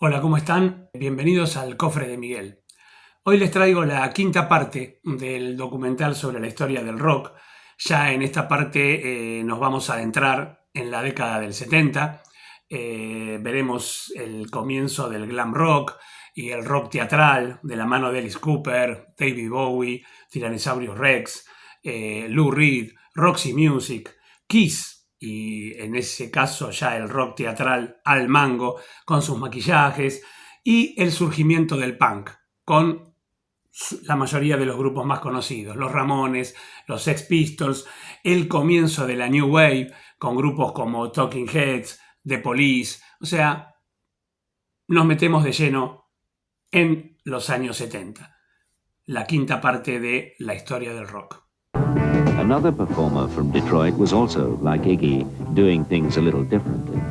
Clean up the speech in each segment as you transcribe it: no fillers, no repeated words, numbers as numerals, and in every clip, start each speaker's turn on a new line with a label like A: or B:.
A: Hola, ¿cómo están? Bienvenidos al Cofre de Miguel. Hoy les traigo la quinta parte del documental sobre la historia del rock. Ya en esta parte nos vamos a adentrar en la década del 70. Veremos el comienzo del glam rock y el rock teatral de la mano de Alice Cooper, David Bowie, Tyrannosaurus Rex, Lou Reed, Roxy Music, Kiss, y en ese caso ya el rock teatral al mango con sus maquillajes, y el surgimiento del punk con la mayoría de los grupos más conocidos, los Ramones, los Sex Pistols, el comienzo de la New Wave con grupos como Talking Heads, The Police. O sea, nos metemos de lleno en los años 70, la quinta parte de la historia del rock.
B: Another performer from Detroit was also, like Iggy, doing things a little differently.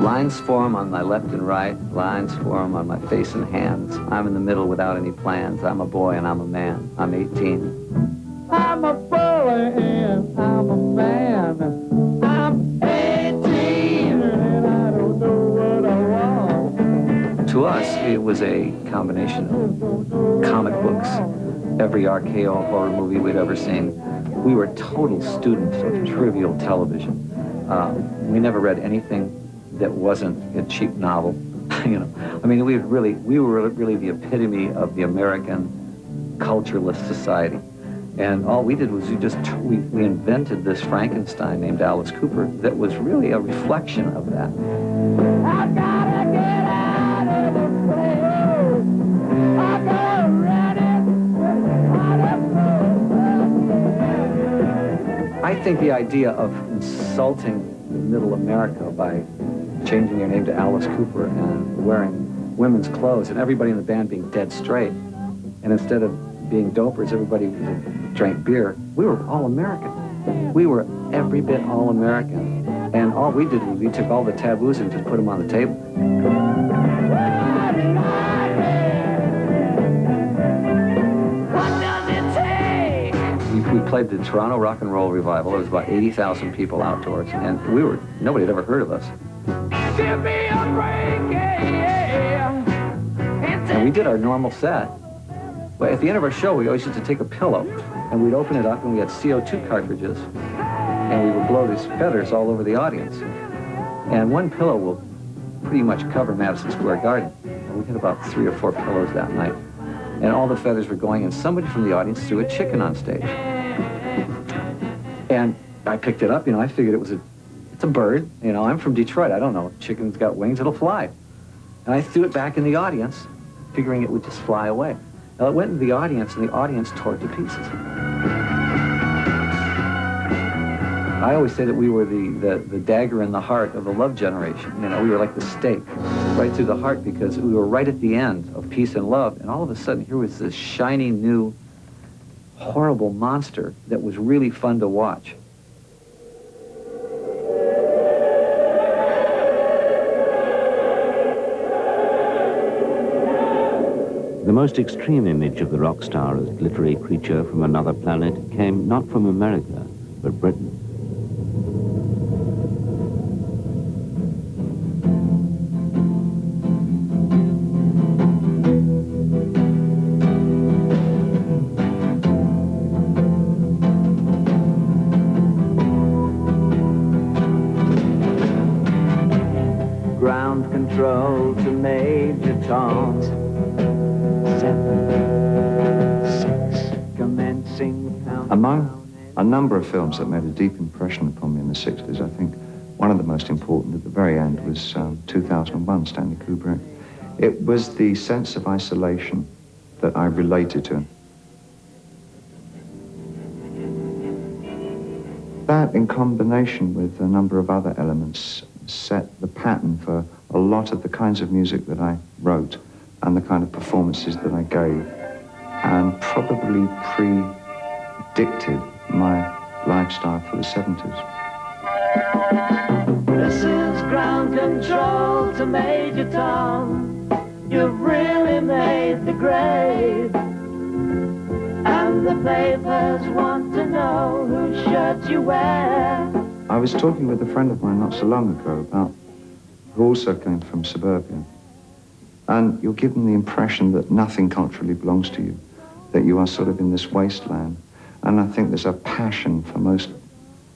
C: Lines form on my left and right, lines form on my face and hands. I'm in the middle without any plans. I'm a boy and I'm a man. I'm 18.
D: I'm a boy and I'm a man. I'm 18 and I don't know what I want.
C: To us, it was a combination of comic books, every RKO horror movie we'd ever seen. We were total students of trivial television. We never read anything that wasn't a cheap novel. You know, I mean, we were really the epitome of the American cultureless society. And all we did was we invented this Frankenstein named Alice Cooper that was really a reflection of that.
D: I gotta get out of the place. I gotta run it.
C: I think the idea of insulting middle America by changing your name to Alice Cooper and wearing women's clothes and everybody in the band being dead straight, and instead of being dopers, everybody drank beer. We were all American. We were every bit all American. And all we did was we took all the taboos and just put them on the table.
D: What does it take?
C: We played the Toronto Rock and Roll Revival. There was about 80,000 people outdoors, and nobody had ever heard of us.
D: Give me a break, yeah.
C: And we did our normal set. But at the end of our show, we always used to take a pillow, and we'd open it up, and we had CO2 cartridges, and we would blow these feathers all over the audience. And one pillow will pretty much cover Madison Square Garden. And we had about 3 or 4 pillows that night. And all the feathers were going, and somebody from the audience threw a chicken on stage. And I picked it up, I figured it's a bird. I'm from Detroit. I don't know. Chicken's got wings, it'll fly. And I threw it back in the audience, figuring it would just fly away. Now, it went into the audience, and the audience tore it to pieces. I always say that we were the dagger in the heart of the love generation. We were like the stake right through the heart, because we were right at the end of peace and love, and all of a sudden here was this shiny, new, horrible monster that was really fun to watch.
B: The most extreme image of the rock star as glittery creature from another planet came not from America, but Britain.
E: Ground control to Major Tom. 7, 6, commencing countdown.
F: Among a number of films that made a deep impression upon me in the 60s, I think one of the most important at the very end was 2001, Stanley Kubrick. It was the sense of isolation that I related to. That, in combination with a number of other elements, set the pattern for a lot of the kinds of music that I wrote and the kind of performances that I gave, and probably predicted my lifestyle for the 70s.
E: This is ground control to Major Tom. You've really made the grade, and the papers want to know know whose shirt you wear.
F: I was talking with a friend of mine not so long ago about who also came from suburbia. And you're given the impression that nothing culturally belongs to you, that you are sort of in this wasteland. And I think there's a passion for most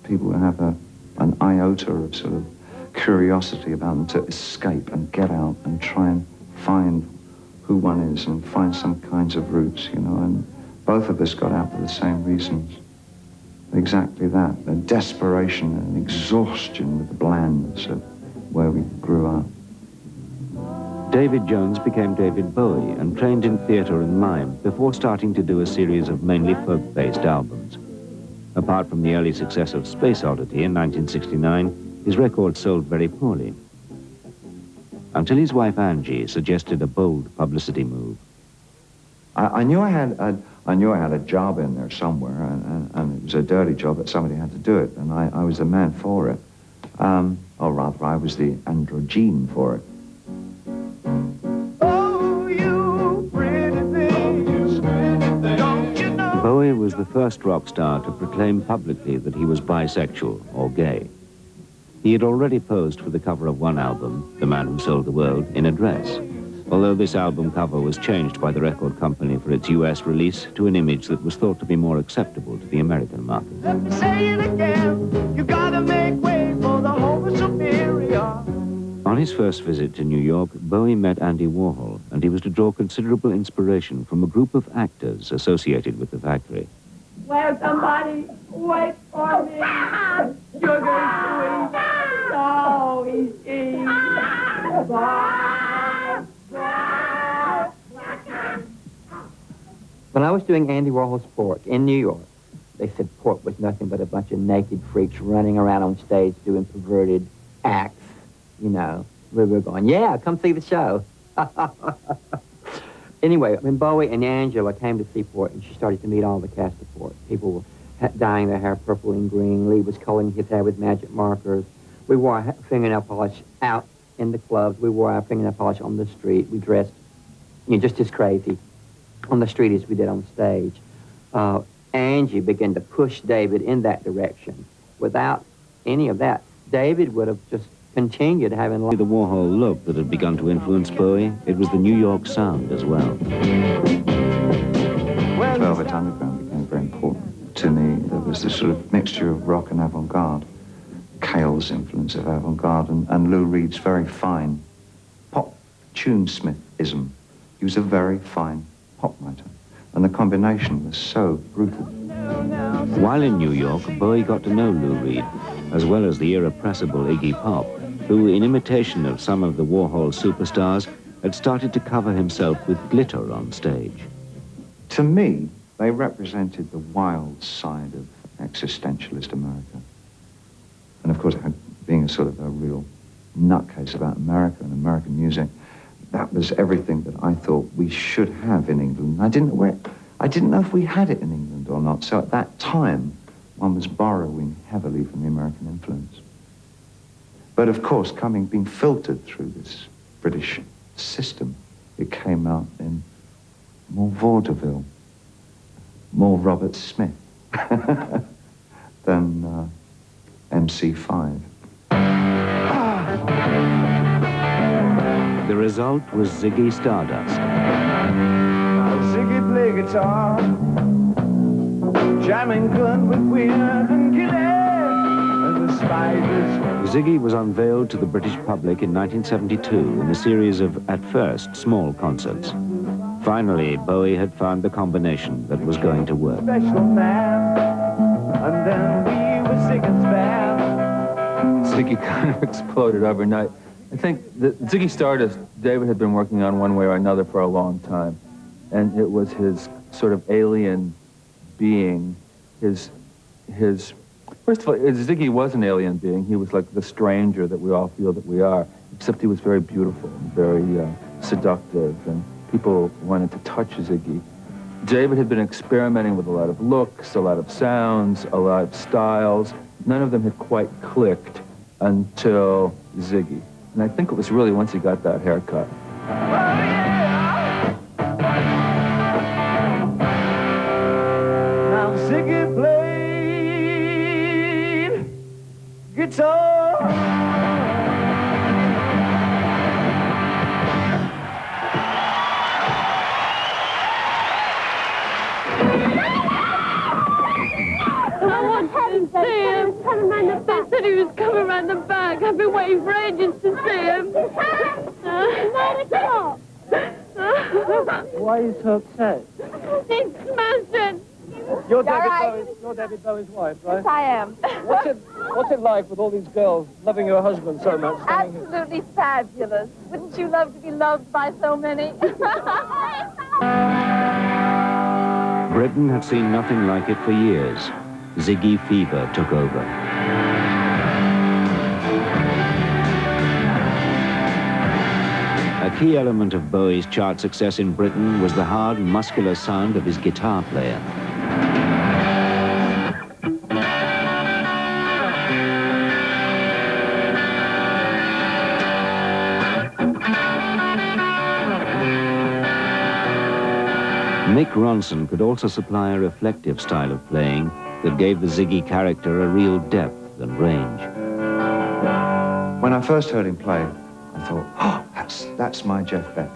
F: people who have an iota of sort of curiosity about them to escape and get out and try and find who one is and find some kinds of roots, you know. And both of us got out for the same reasons. Exactly that, a desperation and exhaustion with the blandness of where we grew up.
B: David Jones became David Bowie and trained in theatre and mime before starting to do a series of mainly folk-based albums. Apart from the early success of Space Oddity in 1969, his record sold very poorly. Until his wife Angie suggested a bold publicity move.
F: I knew I had a job in there somewhere, and it was a dirty job, but somebody had to do it, and I was the man for it. Or rather, I was the androgyne for it.
E: Oh, you pretty things, don't you know?
B: Bowie was the first rock star to proclaim publicly that he was bisexual or gay. He had already posed for the cover of one album, The Man Who Sold the World, in a dress, although this album cover was changed by the record company for its US release to an image that was thought to be more acceptable to the American market.
E: Let me say it again, you gotta make way for the Homo superior.
B: On his first visit to New York, Bowie met Andy Warhol, and he was to draw considerable inspiration from a group of actors associated with the factory.
E: Will somebody wait for me? Sugar sweet, so easy. Bye.
G: When I was doing Andy Warhol's Pork in New York, they said Pork was nothing but a bunch of naked freaks running around on stage doing perverted acts, you know. We were going, yeah, come see the show. Anyway, when Bowie and Angela came to see Pork, and she started to meet all the cast of Pork, people were dyeing their hair purple and green. Lee was coloring his hair with magic markers. We wore fingernail polish out in the clubs. We wore our fingernail polish on the street. We dressed, you know, just as crazy on the street as we did on stage. Angie began to push David in that direction. Without any of that, David would have just continued having
B: The Warhol look that had begun to influence Bowie, it was the New York sound as well.
F: Velvet Underground became very important to me. There was this sort of mixture of rock and avant-garde. Cale's influence of avant-garde and Lou Reed's very fine pop tunesmithism. He was a very fine pop writer, and the combination was so brutal.
B: While in New York, Bowie got to know Lou Reed, as well as the irrepressible Iggy Pop, who, in imitation of some of the Warhol superstars, had started to cover himself with glitter on stage.
F: To me, they represented the wild side of existentialist America. And of course, being a sort of a real nutcase about America and American music, that was everything that I thought we should have in England. I didn't know if we had it in England or not. So at that time, one was borrowing heavily from the American influence. But of course, being filtered through this British system, it came out in more vaudeville, more Robert Smith than MC5.
B: The result was Ziggy Stardust.
E: Ziggy play guitar, jamming gun with weird and gilly, and the spiders.
B: Ziggy was unveiled to the British public in 1972 in a series of, at first, small concerts. Finally, Bowie had found the combination that was going to work.
E: Special man, and then we were Ziggy's band.
H: Ziggy kind of exploded overnight. I think that Ziggy Stardust, David had been working on one way or another for a long time. And it was his sort of alien being, his first of all, Ziggy was an alien being. He was like the stranger that we all feel that we are, except he was very beautiful and very seductive, and people wanted to touch Ziggy. David had been experimenting with a lot of looks, a lot of sounds, a lot of styles. None of them had quite clicked until Ziggy. And I think it was really once he got that haircut.
E: Now Ziggy plays Quinto.
I: They said he was coming around the back. I've been waiting for ages to see him. 9 o'clock.
E: Why are you so upset?
I: He's smashing.
E: You're David Bowie's wife, right?
I: Yes, I am.
E: What's it like with all these girls loving your husband so much?
I: Absolutely fabulous. Wouldn't you love to be loved by so many?
B: Britain had seen nothing like it for years. Ziggy fever took over. A key element of Bowie's chart success in Britain was the hard, muscular sound of his guitar player. Mick Ronson could also supply a reflective style of playing that gave the Ziggy character a real depth and range.
F: When I first heard him play, I thought, oh, that's my Jeff Beck.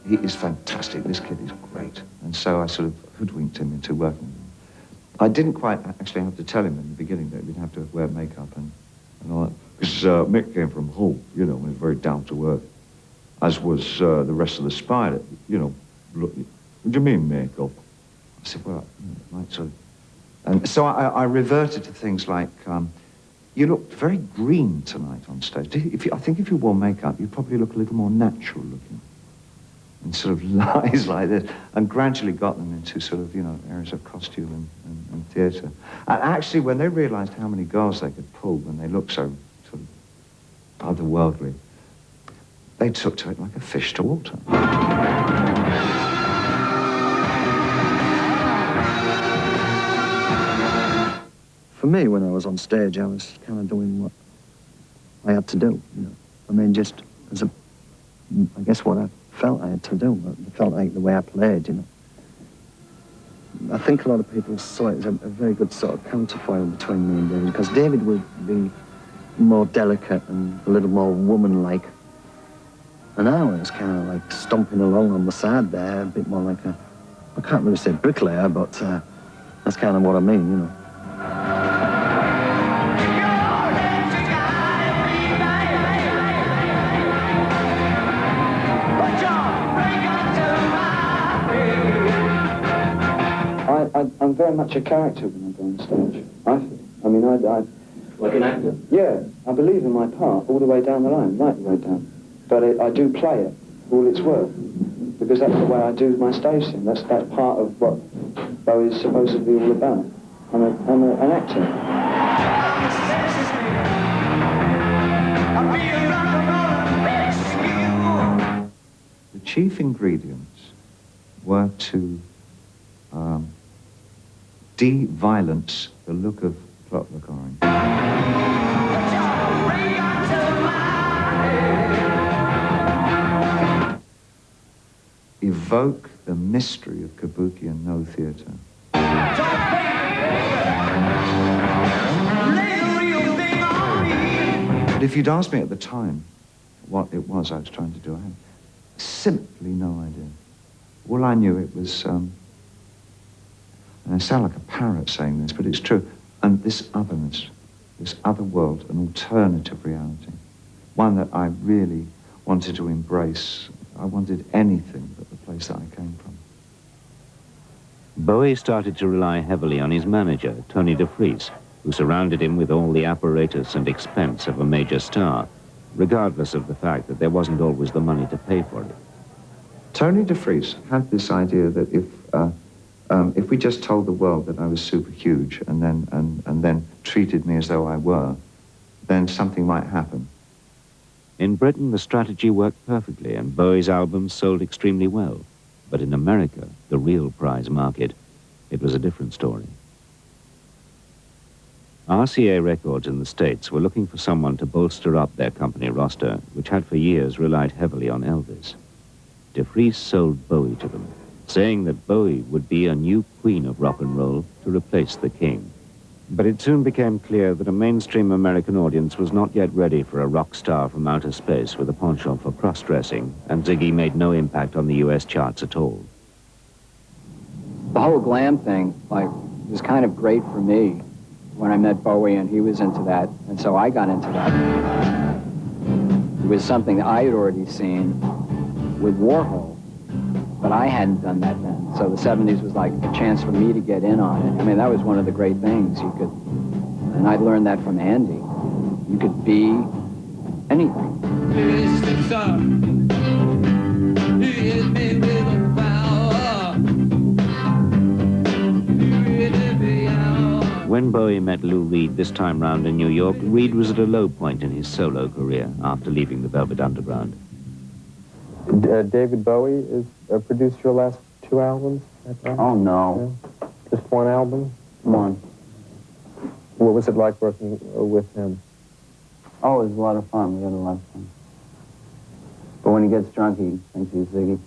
F: He is fantastic. This kid is great. And so I sort of hoodwinked him into working with him. I didn't quite actually have to tell him in the beginning that we'd have to wear makeup and all that. Because Mick came from Hull, you know, and was very down to earth, as was the rest of the Spider, you know. Look, what do you mean, makeup? I said, well, right, so... And so I reverted to things like, you looked very green tonight on stage. I think if you wore makeup, you'd probably look a little more natural looking. And sort of lies like this. And gradually got them into sort of, you know, areas of costume and theatre. And actually, when they realised how many girls they could pull when they looked so sort of otherworldly, they took to it like a fish to water.
J: For me, when I was on stage, I was kind of doing what I had to do, you know. I mean, just as I guess what I felt I had to do. It felt like the way I played, you know. I think a lot of people saw it as a very good sort of counterfoil between me and David, because David would be more delicate and a little more woman-like. And I was kind of like stomping along on the side there, a bit more like I can't really say bricklayer, but that's kind of what I mean, you know.
F: I'm very much a character when I go on stage, I feel. I mean, I
C: Like an actor?
F: yeah, I believe in my part all the way down the line, right the way down. But I do play it for all it's worth, because that's the way I do my stage thing. That's part of what Bowie's supposed to be all about. I'm an actor. The chief ingredients were to de-violence the look of Clockwork Orange. Evoke the mystery of kabuki and no theatre. But if you'd asked me at the time what it was I was trying to do, I had simply no idea. All I knew it was, and I sound like a parrot saying this, but it's true, and this otherness, this other world, an alternative reality, one that I really wanted to embrace. I wanted anything but the place that I came from.
B: Bowie started to rely heavily on his manager, Tony DeFries, who surrounded him with all the apparatus and expense of a major star, regardless of the fact that there wasn't always the money to pay for it.
F: Tony DeFries had this idea that if we just told the world that I was super huge and then treated me as though I were, then something might happen.
B: In Britain, the strategy worked perfectly, and Bowie's albums sold extremely well. But in America, the real prize market, it was a different story. RCA Records in the States were looking for someone to bolster up their company roster, which had for years relied heavily on Elvis. DeFries sold Bowie to them, saying that Bowie would be a new queen of rock and roll to replace the king. But it soon became clear that a mainstream American audience was not yet ready for a rock star from outer space with a penchant for cross-dressing, and Ziggy made no impact on the US charts at all.
C: The whole glam thing, like, was kind of great for me when I met Bowie and he was into that, and so I got into that. It was something that I had already seen with Warhol, but I hadn't done that then. So the 70s was like a chance for me to get in on it. I mean, that was one of the great things you could, and I'd learned that from Andy. You could be anything.
B: When Bowie met Lou Reed this time round in New York, Reed was at a low point in his solo career after leaving the Velvet Underground.
K: David Bowie produced your last 2 albums?
C: Oh, no.
K: Yeah. Just one album?
C: One.
K: What was it like working with him?
C: Oh, it was a lot of fun. We had a lot of fun. But when he gets drunk, he thinks he's Ziggy.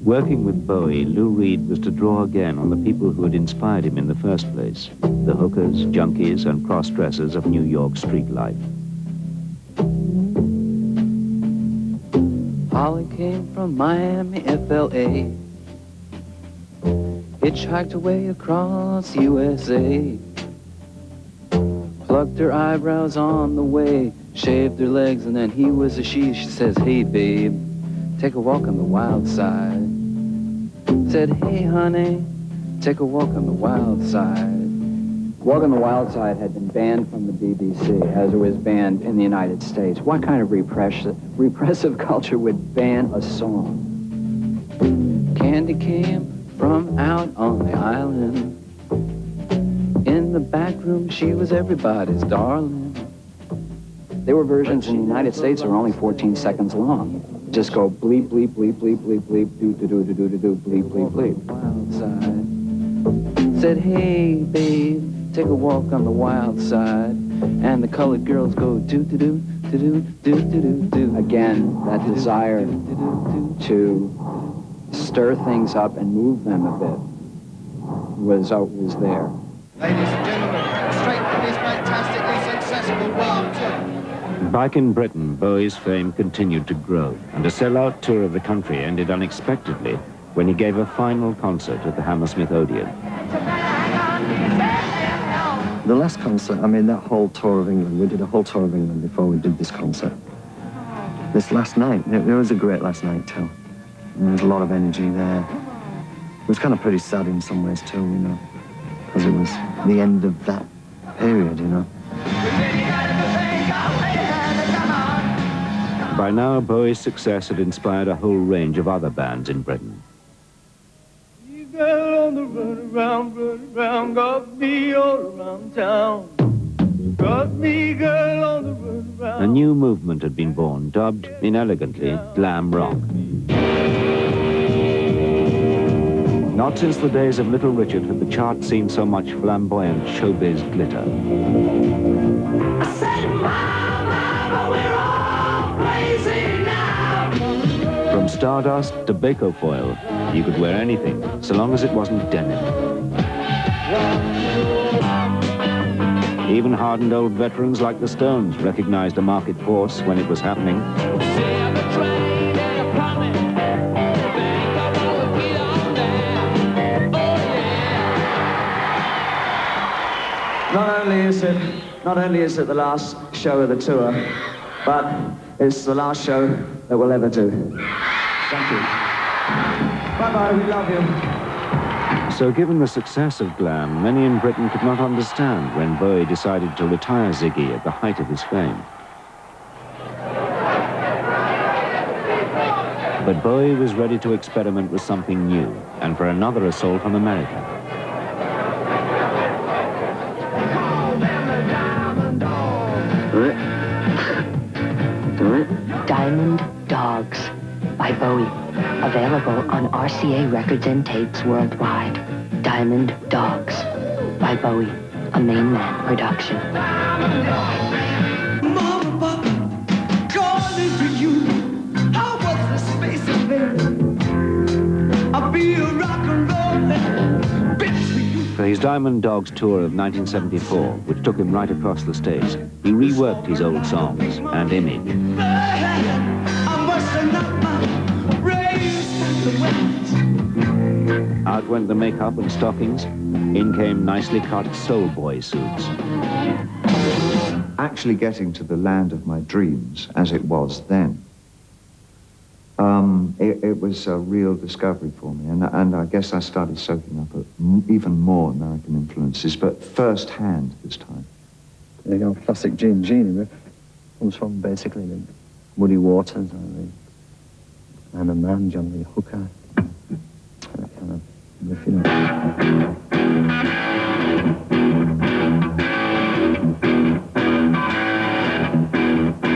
B: Working with Bowie, Lou Reed was to draw again on the people who had inspired him in the first place, the hookers, junkies, and cross-dressers of New York street life.
C: Holly came from Miami, FLA. Hitchhiked away across USA. Plucked her eyebrows on the way. Shaved her legs and then he was a she. She says, hey babe, take a walk on the wild side. Said, hey honey, take a walk on the wild side. Walk on the Wild Side had been banned from the BBC as it was banned in the United States. What kind of repressive culture would ban a song? Candy came from out on the island. In the back room, she was everybody's darling. There were versions in the United States that were only 14 seconds long. Just go bleep, bleep, bleep, bleep, bleep, bleep, do, bleep, bleep, bleep. Wild side. Said, hey, babe, take a walk on the wild side. And the colored girls go do. Again, that desire to stir things up and move them a bit was there.
L: Ladies and gentlemen, straight from this fantastically successful world tour.
B: Back in Britain, Bowie's fame continued to grow, and a sell-out tour of the country ended unexpectedly when he gave a final concert at the Hammersmith Odeon.
J: The last concert, I mean, that whole tour of England, we did a whole tour of England before we did this concert. This last night, it was a great last night too. There was a lot of energy there. It was kind of pretty sad in some ways too, you know, because it was the end of that period, you know.
B: By now, Bowie's success had inspired a whole range of other bands in Britain.
E: You girl on the run around, got me all around town. Got me, girl on the run around.
B: A new movement had been born, dubbed, inelegantly, glam rock. Not since the days of Little Richard had the chart seen so much flamboyant showbiz glitter.
E: I said, Mama, we're all crazy now.
B: From Stardust to Baco foil, you could wear anything, so long as it wasn't denim. Even hardened old veterans like the Stones recognized a market force when it was happening.
M: Not only is it the last show of the tour, but it's the last show that we'll ever do. Thank you. Bye-bye, we love you.
B: So given the success of glam, many in Britain could not understand when Bowie decided to retire Ziggy at the height of his fame. But Bowie was ready to experiment with something new, and for another assault on America.
N: Diamond Dogs by Bowie. Available on RCA records and tapes worldwide. Diamond Dogs by Bowie. A Main Man production.
E: Mama, Papa, calling for you. How was this
B: For his Diamond Dogs tour of 1974, which took him right across the States, he reworked his old songs and image. Out went the makeup and stockings. In came nicely cut soul boy suits.
F: Actually getting to the land of my dreams, as it was then, it was a real discovery for me. And I guess I started soaking up even more American influences, but first-hand this time.
J: You know, classic Gene Genie riff comes from basically the Muddy Waters, I'm a Man, John Lee Hooker. That kind of riff, you know.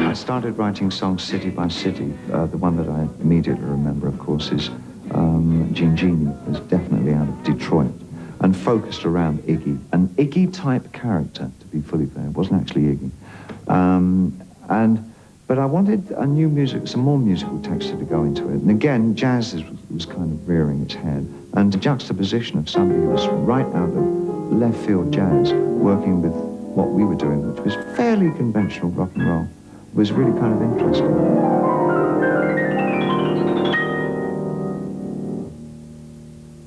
F: I started writing songs city by city. The one that I immediately remember, of course, is Gene Genie. It was definitely out of Detroit and focused around Iggy. An Iggy-type character, to be fully fair. It wasn't actually Iggy. But I wanted a new music, some more musical texture to go into it. And again, jazz was kind of rearing its head. And the juxtaposition of somebody who was right out of left field jazz, working with what we were doing, which was fairly conventional rock and roll, was really kind of interesting.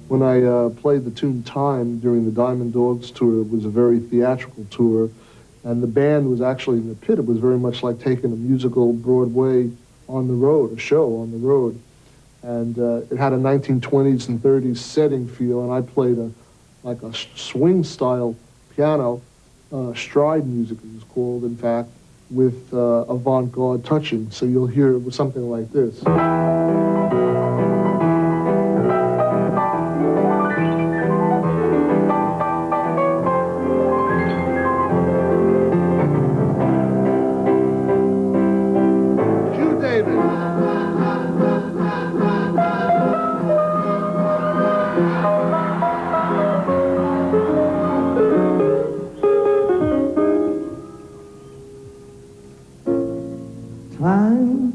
O: When I played the tune Time during the Diamond Dogs tour, it was a very theatrical tour, and the band was actually in the pit. It was very much like taking a musical Broadway on the road, a show on the road. And it had a 1920s and 30s setting feel, and I played like a swing-style piano, stride music it was called, in fact, with avant-garde touching. So you'll hear it was something like this.
M: Time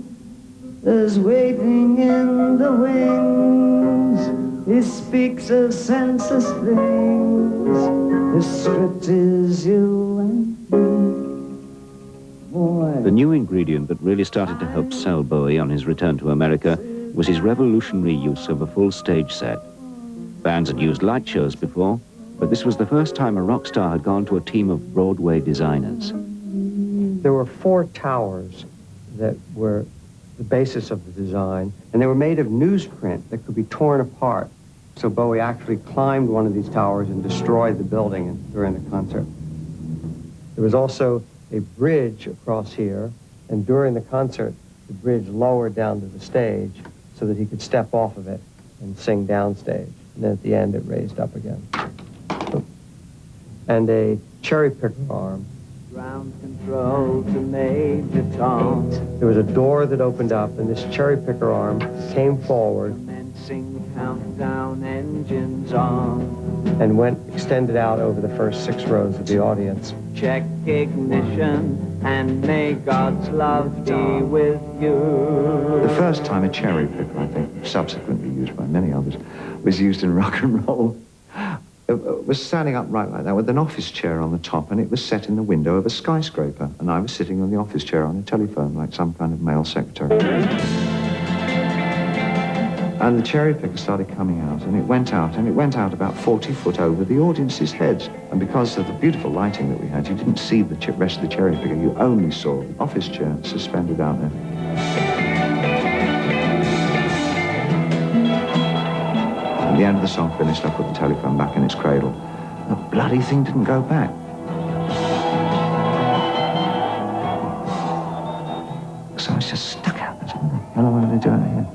M: is waiting in the wings. He speaks of senseless things. His script is you and me. Boy.
B: The new ingredient that really started to help sell Bowie on his return to America was his revolutionary use of a full stage set. Bands had used light shows before, but this was the first time a rock star had gone to a team of Broadway designers.
G: There were 4 towers that were the basis of the design, and they were made of newsprint that could be torn apart. So Bowie actually climbed one of these towers and destroyed the building during the concert. There was also a bridge across here, and during the concert, the bridge lowered down to the stage so that he could step off of it and sing downstage. And then at the end, it raised up again. And a cherry picker arm.
M: Ground control to Major Tom.
G: There was a door that opened up, and this cherry picker arm came forward
M: Commencing countdown, engines on.
G: and extended out over the first 6 rows of the audience.
M: Check ignition and may God's love be with you.
F: The first time a cherry picker, I think, subsequently used by many others, was used in rock and roll. It was standing upright like that with an office chair on the top, and it was set in the window of a skyscraper, and I was sitting on the office chair on a telephone like some kind of male secretary. And the cherry picker started coming out, and it went out about 40 foot over the audience's heads. And because of the beautiful lighting that we had, you didn't see the rest of the cherry picker, you only saw the office chair suspended out there. At the end of the song finished, I put the telephone back in its cradle. The bloody thing didn't go back. So I was just stuck out there. What the hell am I going to do out here?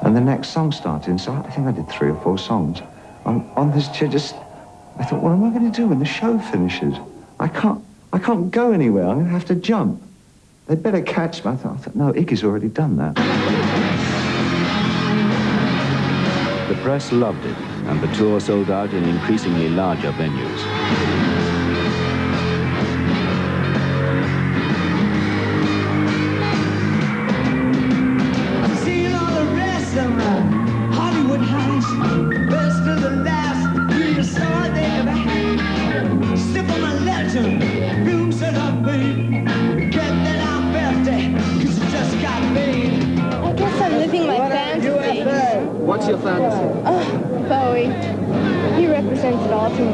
F: And the next song started, and so I think I did 3 or 4 songs. On this chair, I thought, what am I going to do when the show finishes? I can't go anywhere. I'm going to have to jump. They'd better catch me. I thought, no, Iggy's already done that.
B: The press loved it, and the tour sold out in increasingly larger venues.
M: I've seen all the rest of Hollywood heights. Best of the last, greatest star they ever had.
L: What's your fantasy?
I: Bowie. He represents it all to me.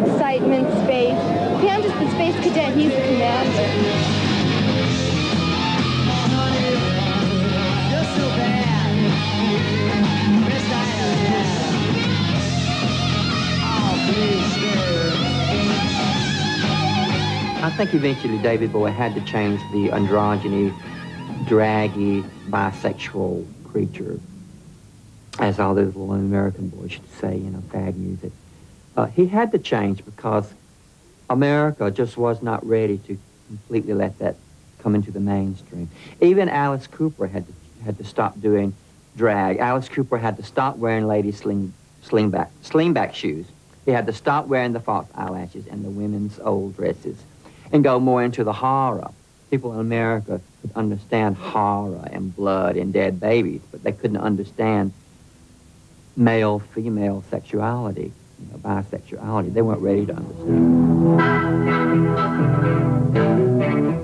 I: Excitement, space. Pam's just the space cadet. He's the commander.
G: I think eventually David Bowie had to change the androgyny, draggy, bisexual creature, as all those little American boys should say, you know, fag music. He had to change because America just was not ready to completely let that come into the mainstream. Even Alice Cooper had to stop doing drag. Alice Cooper had to stop wearing lady slingback shoes. He had to stop wearing the false eyelashes and the women's old dresses and go more into the horror. People in America could understand horror and blood and dead babies, but they couldn't understand male-female sexuality, you know, bisexuality. They weren't ready to understand.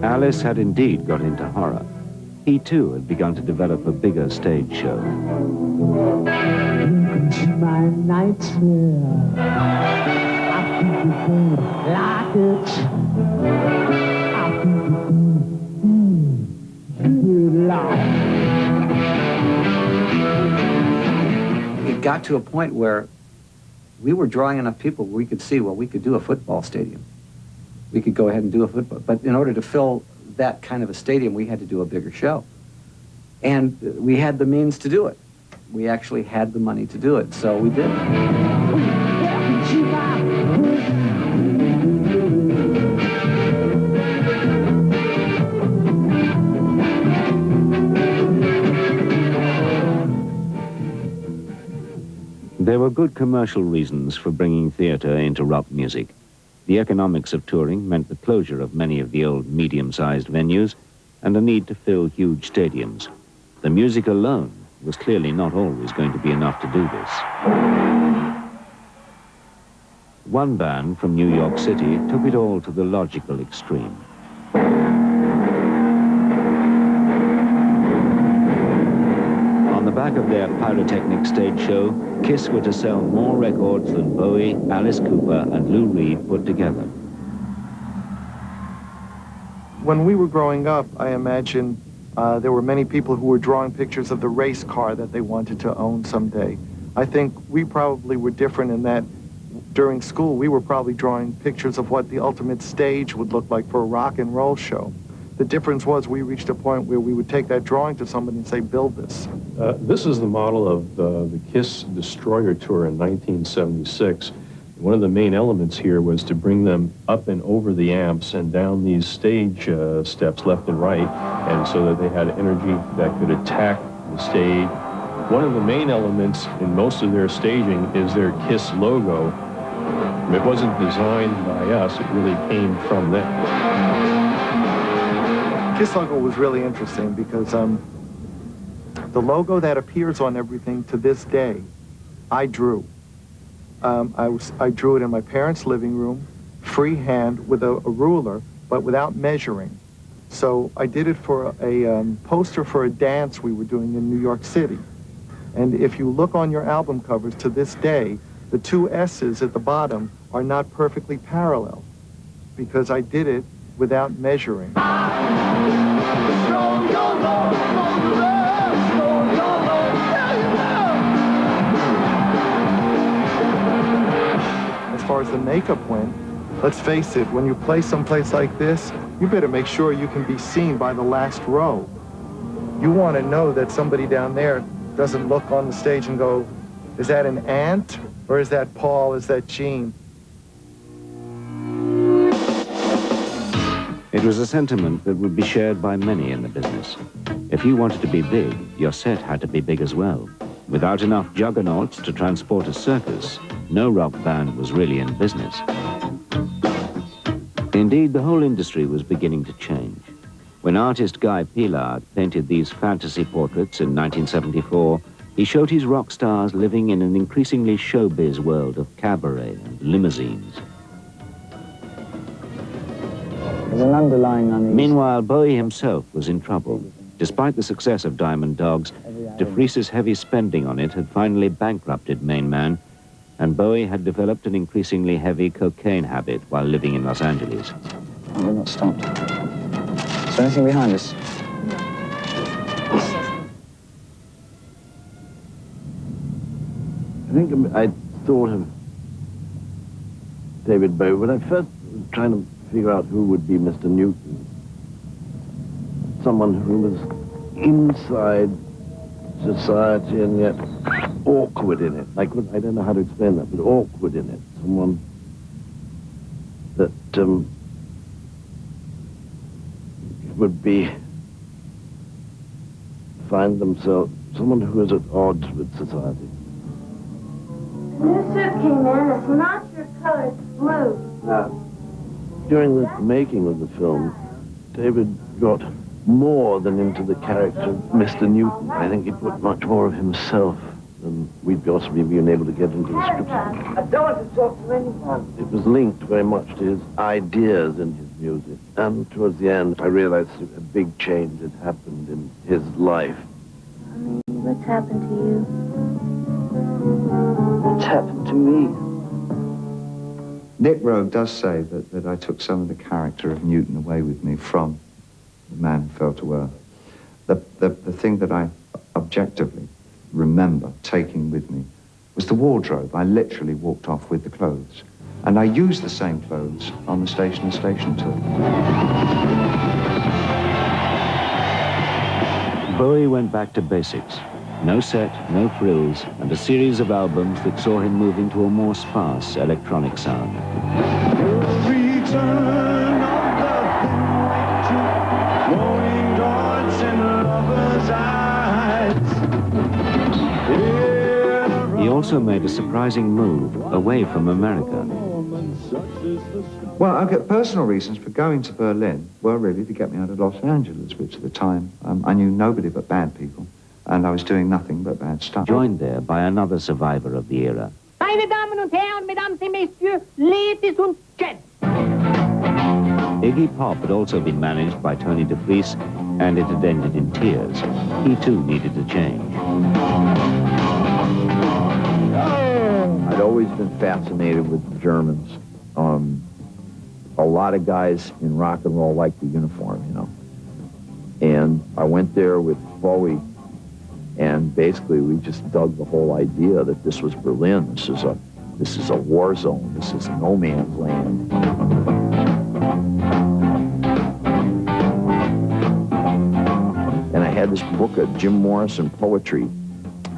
B: Alice had indeed got into horror. He too had begun to develop a bigger stage show.
D: My nightmare, I think you can like it. I think you like it.
C: It got to a point where we were drawing enough people where we could see, well, we could do a football stadium. We could go ahead and do a football. But in order to fill that kind of a stadium, we had to do a bigger show. And we had the means to do it. We actually had the money to do it, so we did.
B: There were good commercial reasons for bringing theatre into rock music. The economics of touring meant the closure of many of the old medium-sized venues and a need to fill huge stadiums. The music alone was clearly not always going to be enough to do this. One band from New York City took it all to the logical extreme. On the back of their pyrotechnic stage show, Kiss were to sell more records than Bowie, Alice Cooper, and Lou Reed put together.
O: When we were growing up, I imagine there were many people who were drawing pictures of the race car that they wanted to own someday. I think we probably were different in that during school, we were probably drawing pictures of what the ultimate stage would look like for a rock and roll show. The difference was we reached a point where we would take that drawing to somebody and say, build this.
K: This is the model of the Kiss Destroyer Tour in 1976. One of the main elements here was to bring them up and over the amps and down these stage steps left and right, and so that they had energy that could attack the stage. One of the main elements in most of their staging is their Kiss logo. It wasn't designed by us, it really came from them.
O: Kiss logo was really interesting because the logo that appears on everything to this day, I drew. I drew it in my parents' living room, freehand with a ruler, but without measuring. So I did it for a poster for a dance we were doing in New York City. And if you look on your album covers to this day, the two S's at the bottom are not perfectly parallel because I did it without measuring. As far as the makeup went, let's face it, when you play someplace like this, you better make sure you can be seen by the last row. You want to know that somebody down there doesn't look on the stage and go, is that an ant? Or is that Paul? Is that Gene?
B: It was a sentiment that would be shared by many in the business. If you wanted to be big, your set had to be big as well. Without enough juggernauts to transport a circus, no rock band was really in business. Indeed, the whole industry was beginning to change. When artist Guy Pillard painted these fantasy portraits in 1974, he showed his rock stars living in an increasingly showbiz world of cabaret and limousines.
J: There's an underlying unease.
B: Meanwhile, Bowie himself was in trouble. Despite the success of Diamond Dogs, DeFries's heavy spending on it had finally bankrupted Main Man, and Bowie had developed an increasingly heavy cocaine habit while living in Los Angeles.
J: Oh, we're not stopped. Is there anything behind us?
P: I think I thought of David Bowie, but I first was trying to figure out who would be Mr. Newton. Someone who was inside society and yet awkward in it. Like, I don't know how to explain that, but awkward in it. Someone that would be, find themselves, someone who is at odds with society.
I: A new suit came in. It's not your color, it's blue.
P: During the making of the film, David got more than into the character of Mr. Newton. I think he put much more of himself than we'd possibly been able to get into the script.
Q: I don't want to talk to anyone.
P: It was linked very much to his ideas in his music. And towards the end, I realized a big change had happened in his life.
I: Honey, what's happened to you?
J: What's happened to me?
F: Nick Rogue does say that I took some of the character of Newton away with me from The Man Who Fell to Earth. The thing that I objectively remember taking with me was the wardrobe. I literally walked off with the clothes. And I used the same clothes on the Station to Station tour.
B: Bowie went back to basics. No set, no frills, and a series of albums that saw him moving to a more sparse electronic sound.
E: Return of the thin white truth, warning darts in lovers' eyes.
B: He also made a surprising move away from America.
F: Well, I've got personal reasons for going to Berlin were really to get me out of Los Angeles, which at the time I knew nobody but bad people. And I was doing nothing but bad stuff.
B: Joined there by another survivor of the era.
Q: Meine Damen und Herren, Mesdames et Messieurs, ladies und gents.
B: Iggy Pop had also been managed by Tony DeFries, and it had ended in tears. He too needed a change.
R: I'd always been fascinated with the Germans. A lot of guys in rock and roll like the uniform, you know. And I went there with Bowie, and basically we just dug the whole idea that this was Berlin. This is a war zone. This is no man's land. And I had this book of Jim Morrison poetry,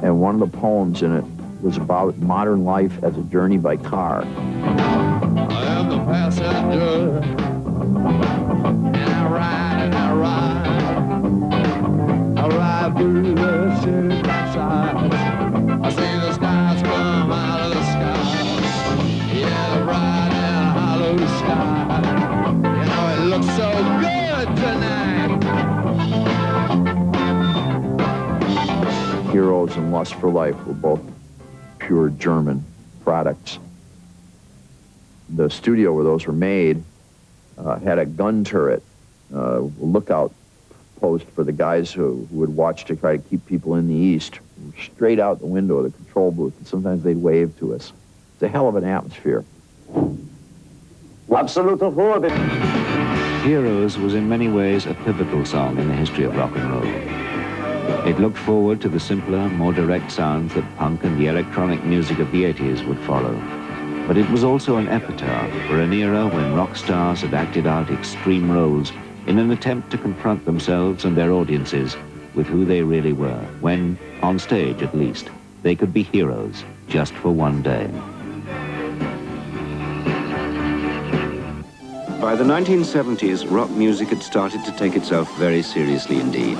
R: and one of the poems in it was about modern life as a journey by car.
E: I am the passenger, and I ride and I ride. I ride through the city sides. I see the stars come out of the sky. Yeah, I ride in a hollow sky. You know, it looks so good tonight.
R: Heroes and Lust for Life were both pure German products. The studio where those were made had a gun turret, lookout post for the guys who would watch to try to keep people in the East, straight out the window of the control booth, and sometimes they'd wave to us. It's a hell of an atmosphere.
B: Heroes was in many ways a pivotal song in the history of rock and roll. It looked forward to the simpler, more direct sounds that punk and the electronic music of the 80s would follow. But it was also an epitaph for an era when rock stars had acted out extreme roles in an attempt to confront themselves and their audiences with who they really were, when, on stage at least, they could be heroes just for one day. By the 1970s, rock music had started to take itself very seriously indeed.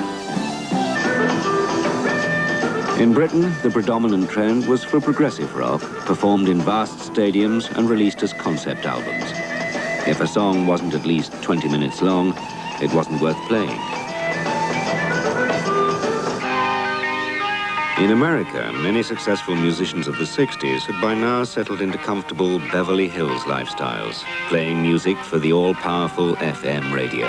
B: In Britain, the predominant trend was for progressive rock, performed in vast stadiums and released as concept albums. If a song wasn't at least 20 minutes long, it wasn't worth playing. In America, many successful musicians of the 60s had by now settled into comfortable Beverly Hills lifestyles, playing music for the all-powerful FM radio.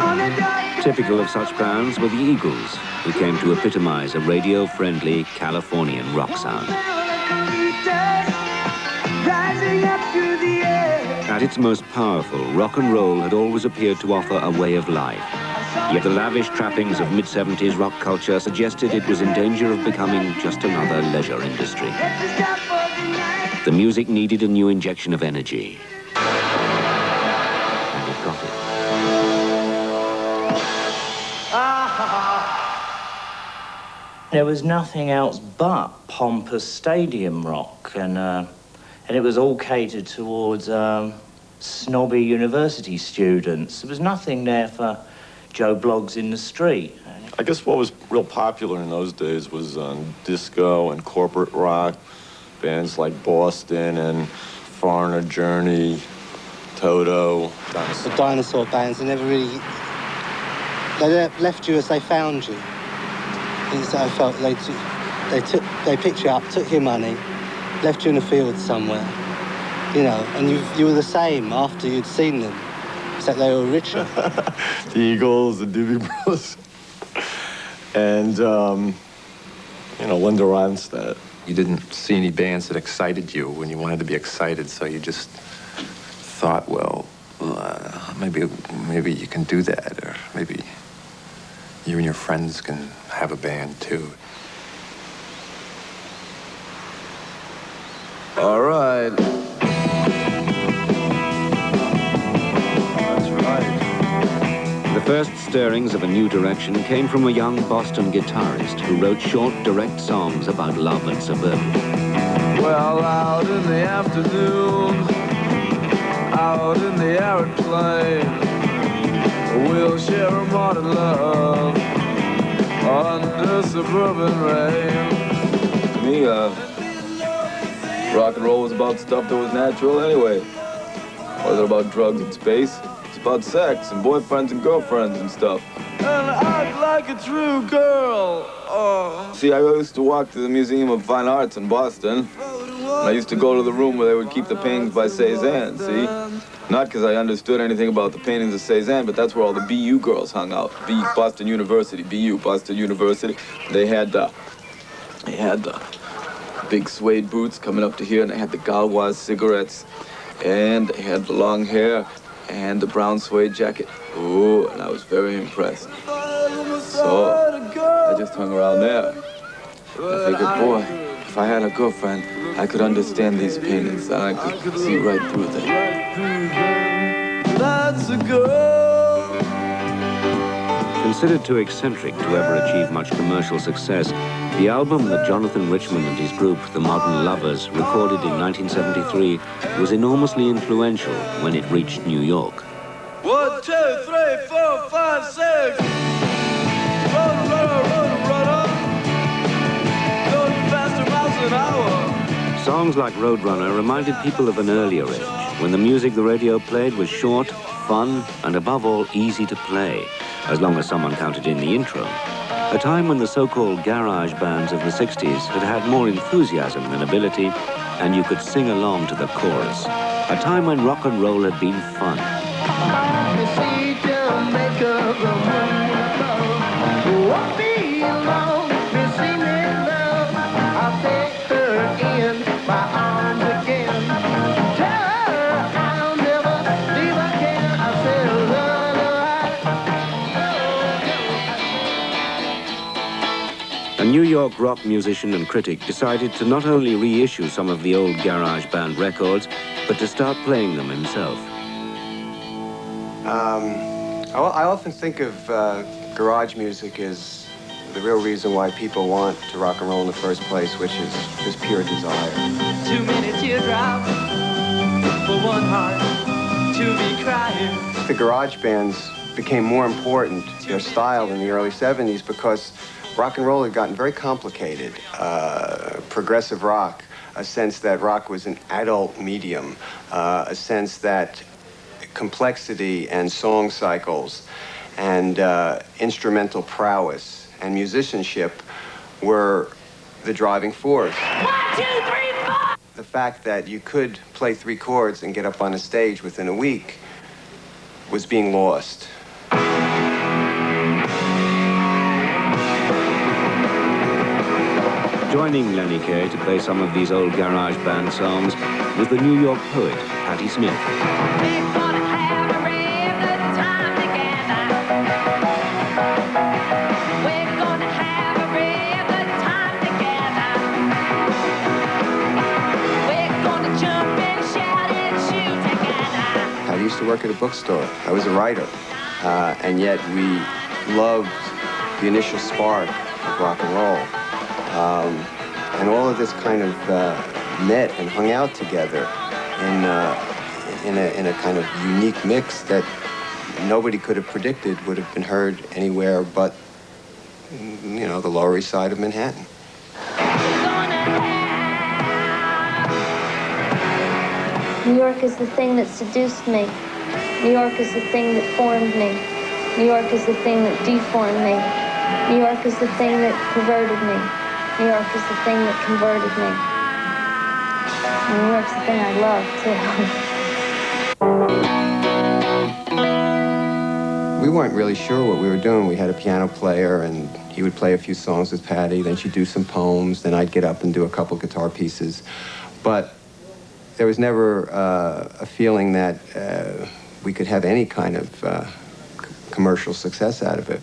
E: On the dark
B: Typical of such bands were the Eagles, who came to epitomize a radio-friendly Californian rock sound. At its most powerful, rock and roll had always appeared to offer a way of life. Yet the lavish trappings of mid-70s rock culture suggested it was in danger of becoming just another leisure industry. The music needed a new injection of energy. And it got it.
S: There was nothing else but pompous stadium rock, and it was all catered towards snobby university students. There was nothing there for Joe Bloggs in the street.
T: I guess what was real popular in those days was disco and corporate rock, bands like Boston and Foreigner Journey, Toto.
U: The dinosaur bands, they never really, they left you as they found you. I felt they picked you up, took your money, left you in a field somewhere, you know, and you were the same after you'd seen them, except they were richer.
T: The Eagles, the Doobie Brothers, and, you know, Linda Ronstadt.
V: You didn't see any bands that excited you when you wanted to be excited, so you just thought, well, maybe you can do that, or maybe you and your friends can have a band too.
R: All right. That's right.
B: The first stirrings of a new direction came from a young Boston guitarist who wrote short, direct songs about love and suburbia.
E: Well, out in the afternoon, out in the arid plain, we'll share a modern love under suburban rain.
H: To me, rock and roll was about stuff that was natural anyway. Wasn't about drugs and space. It's about sex and boyfriends and girlfriends and stuff.
E: And act like a true girl. Oh.
H: See, I used to walk to the Museum of Fine Arts in Boston. And I used to go to the room where they would keep the paintings by Cézanne, see? Not because I understood anything about the paintings of Cézanne, but that's where all the BU girls hung out. Boston University, BU, Boston University. They had the big suede boots coming up to here, and they had the Gauloise cigarettes, and they had the long hair, and the brown suede jacket. Ooh, and I was very impressed. So I just hung around there. I figured, boy, if I had a girlfriend, I could understand these paintings, and I could see right through them.
E: That's a girl.
B: Considered too eccentric to ever achieve much commercial success, the album that Jonathan Richman and his group, The Modern Lovers, recorded in 1973 was enormously influential when it reached New York.
E: 1, 2, 3, 4, 5, 6. Run, run, going faster miles an hour.
B: Songs like Roadrunner reminded people of an earlier age, when the music the radio played was short, fun, and above all, easy to play, as long as someone counted in the intro. A time when the so-called garage bands of the 60s had had more enthusiasm than ability, and you could sing along to the chorus. A time when rock and roll had been fun. A New York rock musician and critic decided to not only reissue some of the old garage band records, but to start playing them himself.
W: I often think of garage music as the real reason why people want to rock and roll in the first place, which is just pure desire.
E: Too many teardrops for one heart to be crying.
W: The garage bands became more important, their style, in the early 70s because rock and roll had gotten very complicated. Progressive rock, a sense that rock was an adult medium, a sense that complexity and song cycles and instrumental prowess and musicianship were the driving force.
E: 1, 2, 3, 4!
W: The fact that you could play 3 chords and get up on a stage within a week was being lost.
B: Joining Lenny Kaye to play some of these old garage band songs was the New York poet, Patti Smith.
W: I used to work at a bookstore. I was a writer. And yet we loved the initial spark of rock and roll. And all of this kind of met and hung out together in a kind of unique mix that nobody could have predicted would have been heard anywhere but, you know, the Lower East Side of Manhattan.
A: New York is the thing that seduced me. New York is the thing that formed me. New York is the thing that deformed me. New York is the thing that perverted me. New York is the thing that converted me. And New York's the thing I love, too.
W: We weren't really sure what we were doing. We had a piano player, and he would play a few songs with Patti, then she'd do some poems, then I'd get up and do a couple guitar pieces. But there was never a feeling that we could have any kind of commercial success out of it.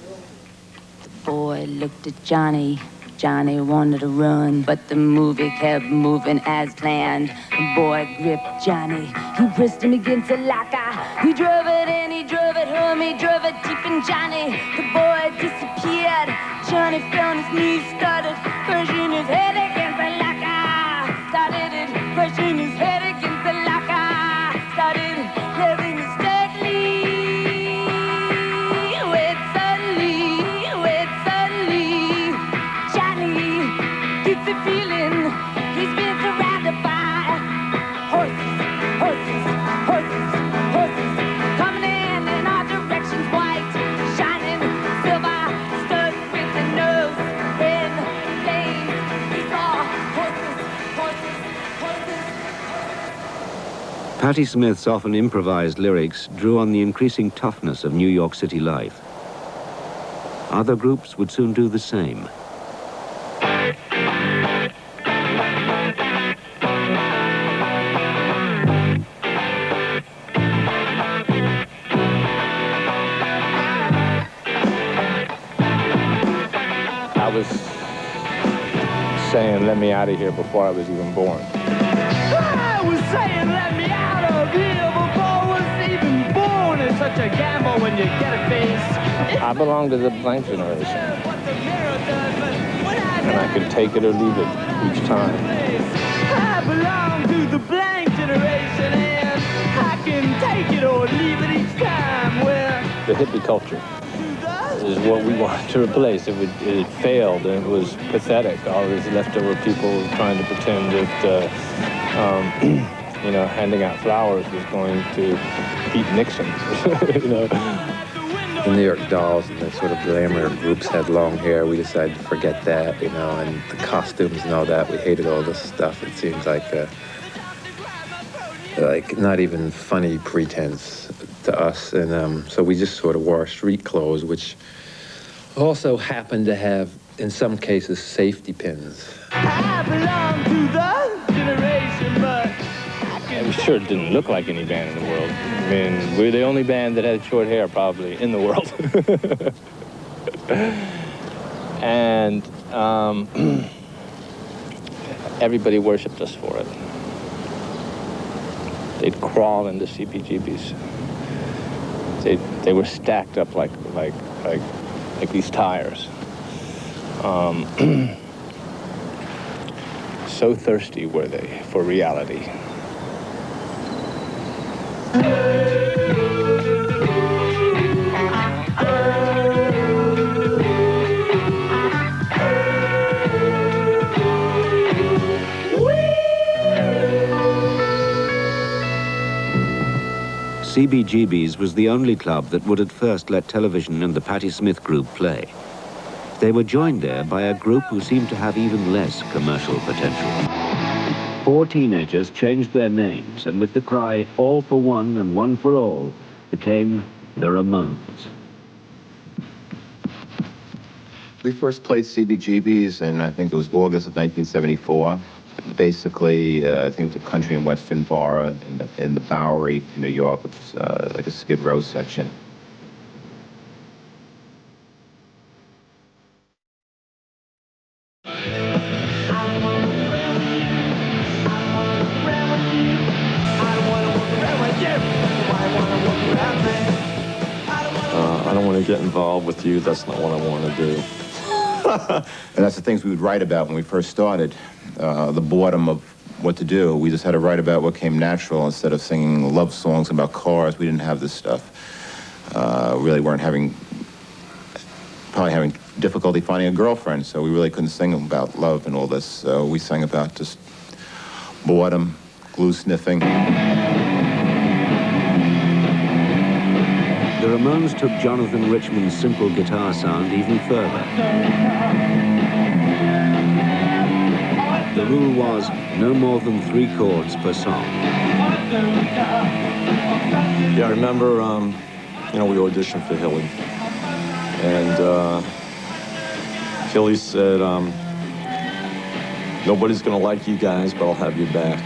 M: The boy looked at Johnny. Johnny wanted to run, but the movie kept moving as planned. The boy gripped Johnny. He pressed him against a locker. He drove it and he drove it home. He drove it deep in Johnny. The boy disappeared. Johnny found his knees, started pushing his head against the locker. Started it, pushing his head against the locker. Started having his he's been surrounded by horses, horses, horses, horses, coming in all directions, white, shining, silver, studded with the nose in flames. He saw horses, horses, horses.
B: Patti Smith's often improvised lyrics drew on the increasing toughness of New York City life. Other groups would soon do the same.
N: I was saying, let me out of here before I was even born.
D: I was saying, let me out of here before I was even born. It's such a gamble when you get a face.
N: I belong to the blank generation. And I can take it or leave it each time.
D: I belong to the blank generation, and I can take it or leave it each time. Where
N: the hippie culture is what we wanted to replace. It failed, and it was pathetic. All these leftover people trying to pretend that, you know, handing out flowers was going to beat Nixon, you know.
X: The New York Dolls and the sort of glamour groups had long hair. We decided to forget that, you know, and the costumes and all that. We hated all this stuff. It seems like not even funny pretense to us. And so we just sort of wore street clothes, which also happened to have, in some cases, safety pins.
D: I belong to the generation, but
N: we sure didn't look like any band in the world. I mean, we're the only band that had short hair, probably, in the world. And everybody worshipped us for it. They'd crawl into CBGBs. They were stacked up like these tires. So thirsty were they for reality.
B: CBGB's was the only club that would at first let television and the Patti Smith group play. They were joined there by a group who seemed to have even less commercial potential. 4 teenagers changed their names, and with the cry, all for one and one for all, became the Ramones.
C: We first played CBGB's in, I think it was August of 1974. Basically, I think it was a country and western bar in the Bowery, New York. It's like a Skid Row section.
T: I don't want to get involved with you. That's not what I want to do.
C: And that's the things we would write about when we first started. The boredom of what to do. We just had to write about what came natural instead of singing love songs about cars. We didn't have this stuff. Really weren't probably having difficulty finding a girlfriend, so we really couldn't sing about love and all this. So we sang about just boredom, glue sniffing.
B: The Ramones took Jonathan Richman's simple guitar sound even further. The rule was no more than 3 chords per song.
T: Yeah, I remember, we auditioned for Hilly. And Hilly said, nobody's going to like you guys, but I'll have you back.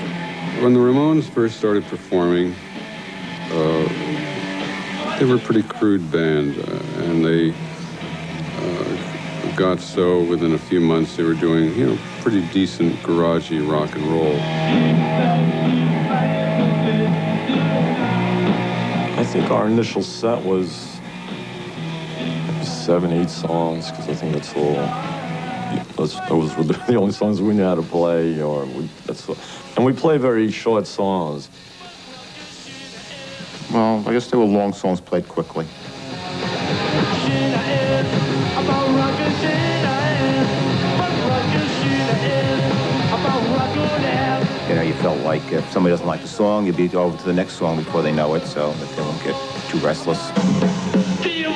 G: When the Ramones first started performing, they were a pretty crude band, and they got so within a few months they were doing, pretty decent garagey rock and roll.
T: I think our initial set was 7, 8 songs, because I think that's all. Those were the only songs we knew how to play, and we play very short songs.
C: Well, I guess they were long songs played quickly. You felt like if somebody doesn't like the song, you'd be over to the next song before they know it, so that they won't get too restless. He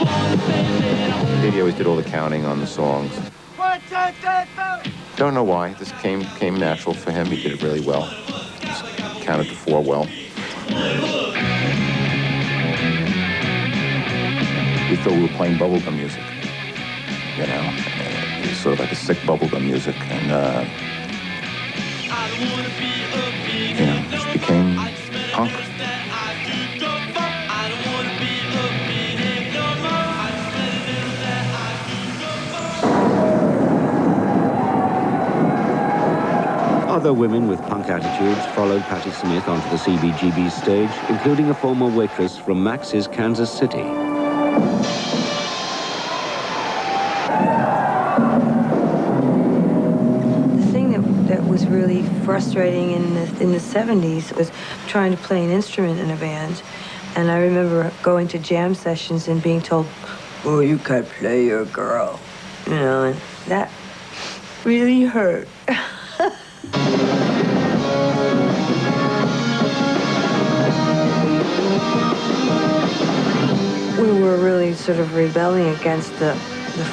C: always did all the counting on the songs.
E: 1, 2, 3, 4.
C: Don't know why. This came natural for him. He did it really well. Just counted to 4 well. We thought we were playing bubblegum music. It was sort of like a sick bubblegum music, and it just became punk.
B: Other women with punk attitudes followed Patti Smith onto the CBGB's stage, including a former waitress from Max's Kansas City.
K: The thing that was really frustrating in the 70s was trying to play an instrument in a band. And I remember going to jam sessions and being told, "Oh, you can't play your girl." And that really hurt. We were really sort of rebelling against the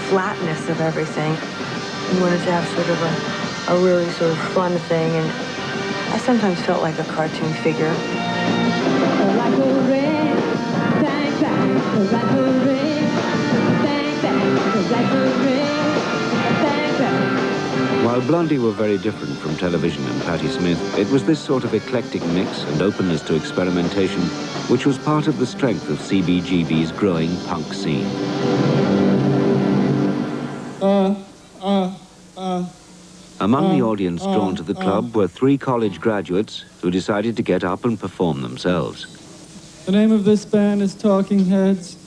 K: flatness of everything. We wanted to have sort of a really sort of fun thing, and I sometimes felt like a cartoon figure.
E: Like a ring, bang, bang, like a ring, bang, bang, like a ring, bang, bang.
B: While Blondie were very different from television and Patti Smith, it was this sort of eclectic mix and openness to experimentation which was part of the strength of CBGB's growing punk scene. Among the audience drawn to the club were 3 college graduates who decided to get up and perform themselves.
L: The name of this band is Talking Heads,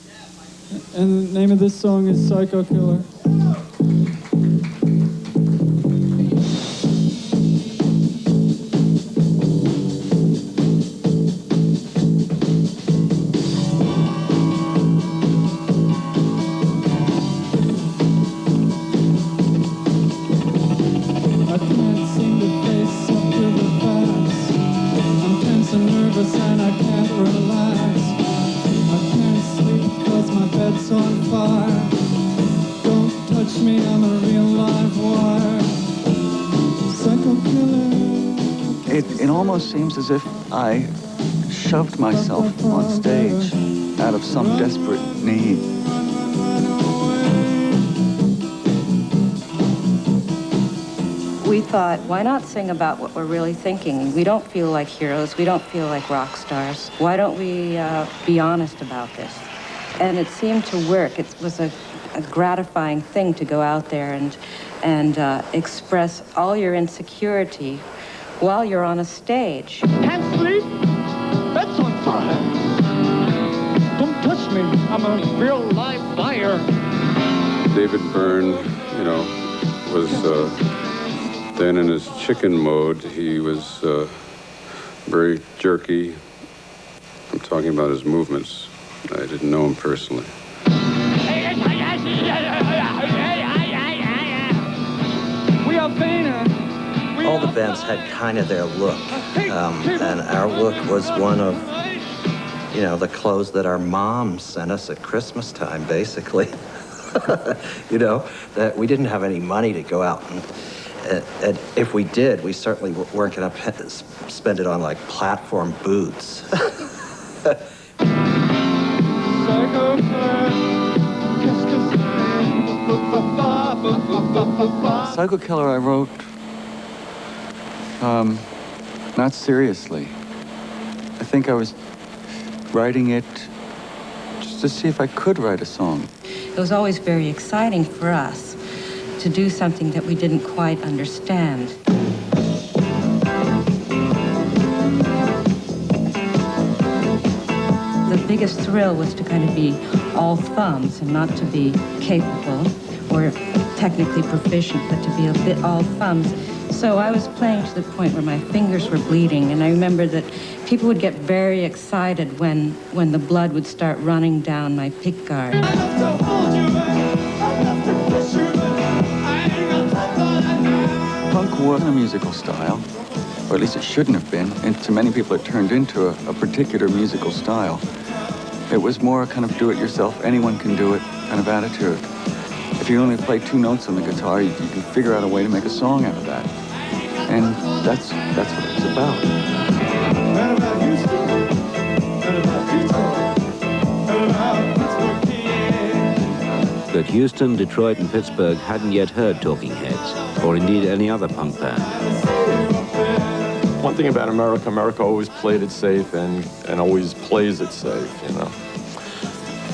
L: and the name of this song is Psycho Killer.
J: It almost seems as if I shoved myself on stage out of some desperate need.
F: we thought, why not sing about what we're really thinking? We don't feel like heroes. We don't feel like rock stars. Why don't we be honest about this? And it seemed to work. It was a gratifying thing to go out there and express all your insecurity while you're on a stage.
D: Can't sleep? That's on fire. Don't touch me. I'm a real live fire.
G: David Byrne, you know, was then in his chicken mode. He was very jerky. I'm talking about his movements. I didn't know him personally.
D: We are Boehner.
S: All the bands had kind of their look, and our look was one of, you know, the clothes that our moms sent us at Christmas time, basically. You know, that we didn't have any money to go out, and if we did, we certainly weren't going to spend it on, like, platform boots.
I: Psycho Killer I wrote, not seriously. I think I was writing it just to see if I could write a song.
F: It was always very exciting for us to do something that we didn't quite understand. The biggest thrill was to kind of be all thumbs and not to be capable or technically proficient, but to be a bit all thumbs. So I was playing to the point where my fingers were bleeding, and I remember that people would get very excited when the blood would start running down my pick guard.
I: Punk wasn't a musical style, or at least it shouldn't have been, and to many people it turned into a particular musical style. It was more a kind of do-it-yourself, anyone can do it kind of attitude. If you only play 2 notes on the guitar, you can figure out a way to make a song out of that. And that's what it was about.
B: But Houston, Detroit, and Pittsburgh hadn't yet heard Talking Heads, or indeed any other punk band.
T: One thing about America, America always played it safe and always plays it safe, you know.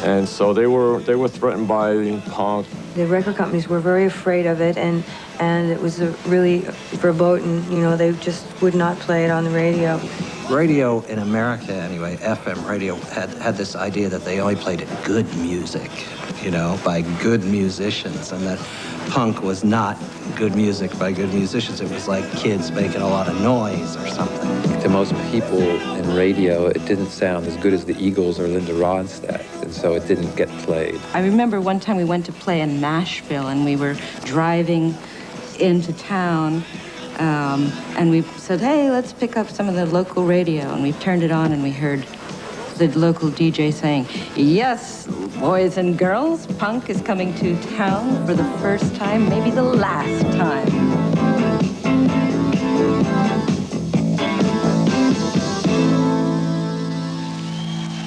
T: And so they were threatened by punk.
K: The record companies were very afraid of it, and it was really verboten. You know, they just would not play it on the radio.
S: Radio in America, anyway, FM radio, had this idea that they only played good music, you know, by good musicians, and that punk was not good music by good musicians. It was like kids making a lot of noise or something.
X: To most people in radio, it didn't sound as good as the Eagles or Linda Ronstadt, and so it didn't get played.
F: I remember one time we went to play in Nashville, and we were driving into town, and we said, hey, let's pick up some of the local radio, and we turned it on, and we heard the local DJ saying, yes, boys and girls, punk is coming to town for the first time, maybe the last time.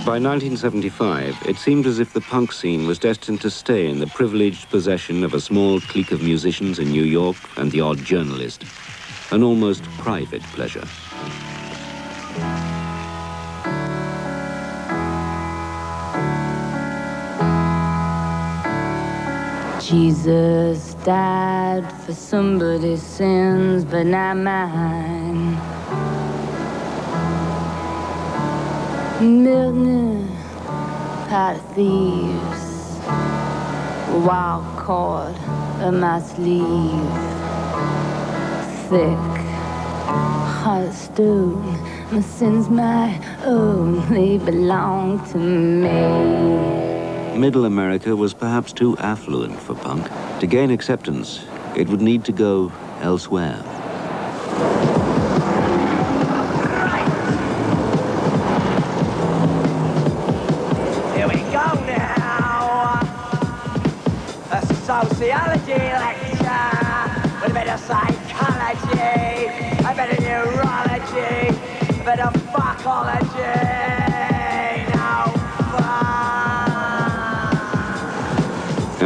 B: By 1975, it seemed as if the punk scene was destined to stay in the privileged possession of a small clique of musicians in New York and the odd journalist, an almost private pleasure.
M: Jesus died for somebody's sins, but not mine. Milton, pot of thieves, wild cord of my sleeve, thick, hot stone. My sins my own, they belong to me.
B: Middle America was perhaps too affluent for punk. To gain acceptance, it would need to go elsewhere.
D: Sociology lecture with a bit of psychology, a bit of neurology, a bit of fuckology. No fun.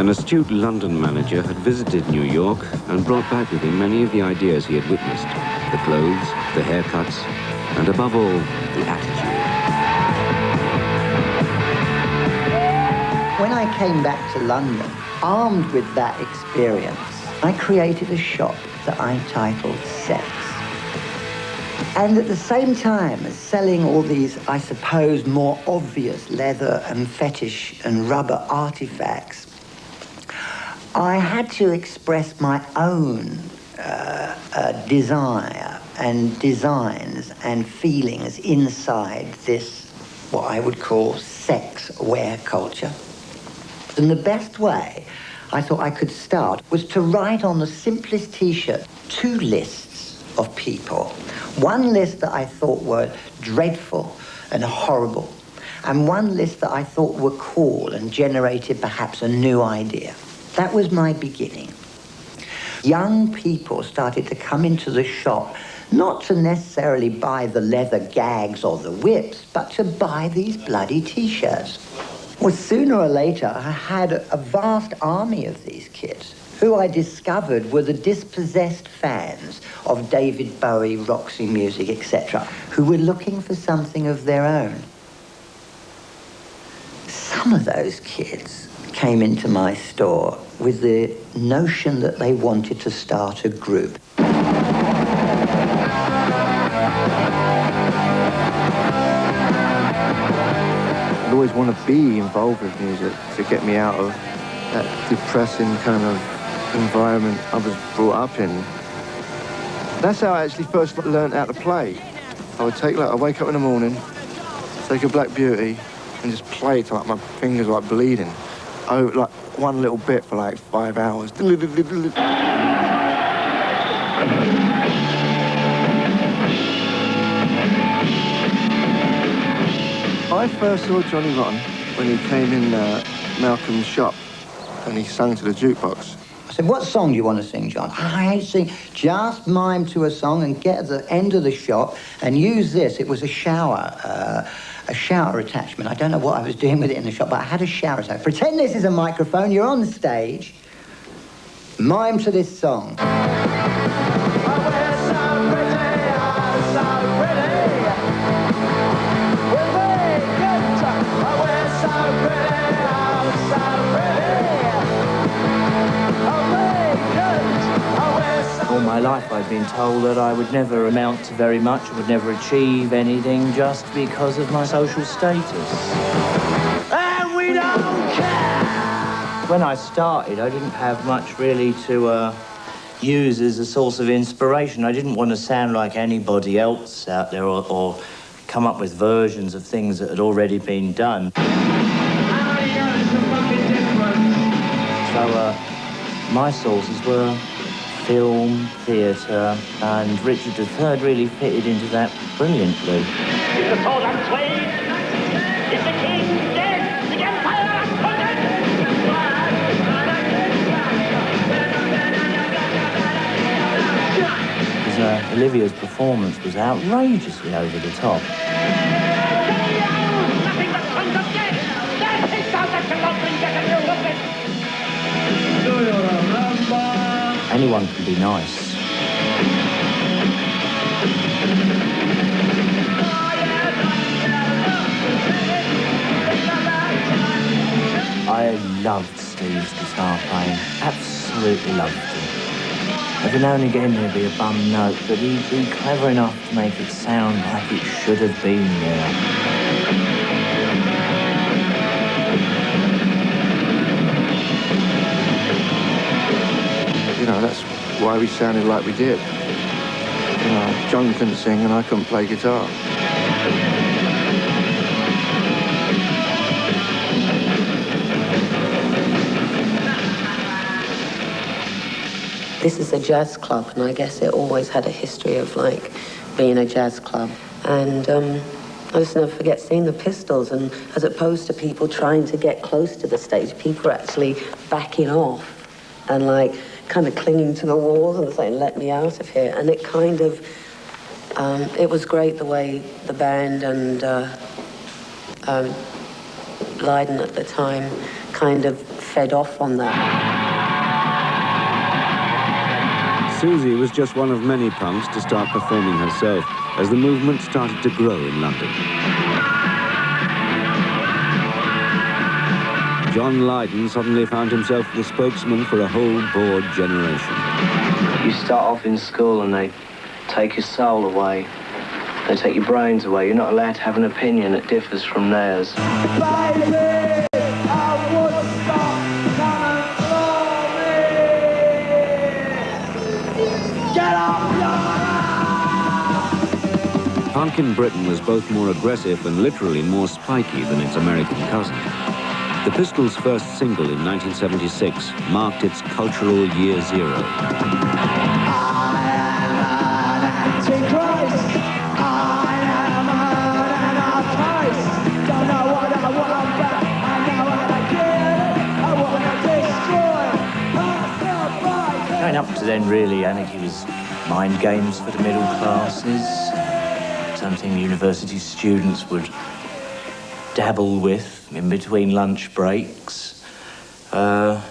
B: An astute London manager had visited New York and brought back with him many of the ideas he had witnessed. The clothes, the haircuts, and above all, the attitude.
O: When I came back to London, armed with that experience, I created a shop that I titled Sex. And at the same time as selling all these, I suppose, more obvious leather and fetish and rubber artifacts, I had to express my own desire and designs and feelings inside this, what I would call sex wear culture. And the best way I thought I could start was to write on the simplest T-shirt 2 lists of people. One list that I thought were dreadful and horrible, and one list that I thought were cool and generated perhaps a new idea. That was my beginning. Young people started to come into the shop, not to necessarily buy the leather gags or the whips, but to buy these bloody T-shirts. Well, sooner or later, I had a vast army of these kids who I discovered were the dispossessed fans of David Bowie, Roxy Music, etc., who were looking for something of their own. Some of those kids came into my store with the notion that they wanted to start a group.
J: I'd always want to be involved with music to get me out of that depressing kind of environment I was brought up in. That's how I actually first learned how to play. I would I'd wake up in the morning, take a Black Beauty, and just play till my fingers were bleeding. Oh, like one little bit for 5 hours. I first saw Johnny Rotten when he came in Malcolm's shop and he sang to the jukebox.
O: I said, what song do you want to sing, John? I hate sing. Just mime to a song and get at the end of the shop and use this. It was a shower attachment. I don't know what I was doing with it in the shop, but I had a shower attachment. Pretend this is a microphone, you're on stage. Mime to this song.
S: All my life I'd been told that I would never amount to very much, I would never achieve anything just because of my social status. And we don't care! When I started, I didn't have much really to use as a source of inspiration. I didn't want to sound like anybody else out there or come up with versions of things that had already been done. So my sources were film, theatre, and Richard III really fitted into that brilliantly.
D: Is the sword unswayed? Is the king dead? The empire
S: Because Olivia's performance was outrageously over the top.
D: nothing but sons of death! That is how that cannot bring back a new weapon!
S: Anyone can be nice. I loved Steve's guitar playing. Absolutely loved it. Every now and again there'd be a bum note, but he'd be clever enough to make it sound like it should have been there.
J: You know, that's why we sounded like we did. You know, John couldn't sing and I couldn't play guitar.
P: This is a jazz club, and I guess it always had a history of, being a jazz club. And I just never forget seeing the Pistols, and as opposed to people trying to get close to the stage, people were actually backing off and, kind of clinging to the walls and saying, let me out of here. And it kind of, it was great the way the band and Lydon at the time kind of fed off on that.
B: Susie was just one of many punks to start performing herself as the movement started to grow in London. John Lydon suddenly found himself the spokesman for a whole bored generation.
Q: You start off in school and they take your soul away. They take your brains away. You're not allowed to have an opinion that differs from theirs.
B: Punk in Britain was both more aggressive and literally more spiky than its American cousin. The Pistols' first single in 1976 marked its cultural year zero.
S: Going up to then, really, anarchy was mind games for the middle classes. Something university students would dabble with in between lunch breaks. I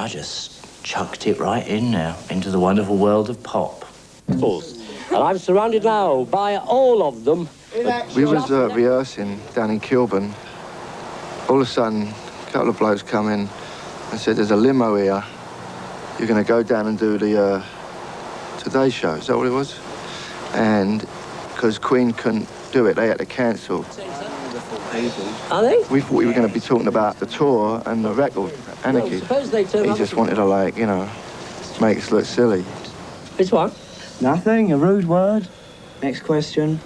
S: just chucked it right in now, into the wonderful world of pop.
R: And I'm surrounded now by all of them.
U: We was rehearsing down in Kilburn. All of a sudden, a couple of blokes come in and said, there's a limo here. You're going to go down and do the Today Show. Is that what it was? And because Queen couldn't do it, they had to cancel.
R: Are they?
U: We thought we were going to be talking about the tour and the record, Anarchy.
R: Well, suppose they turn
U: He
R: up
U: just wanted to, like, you know, make us look silly.
R: Which one?
V: Nothing, a rude word. Next question.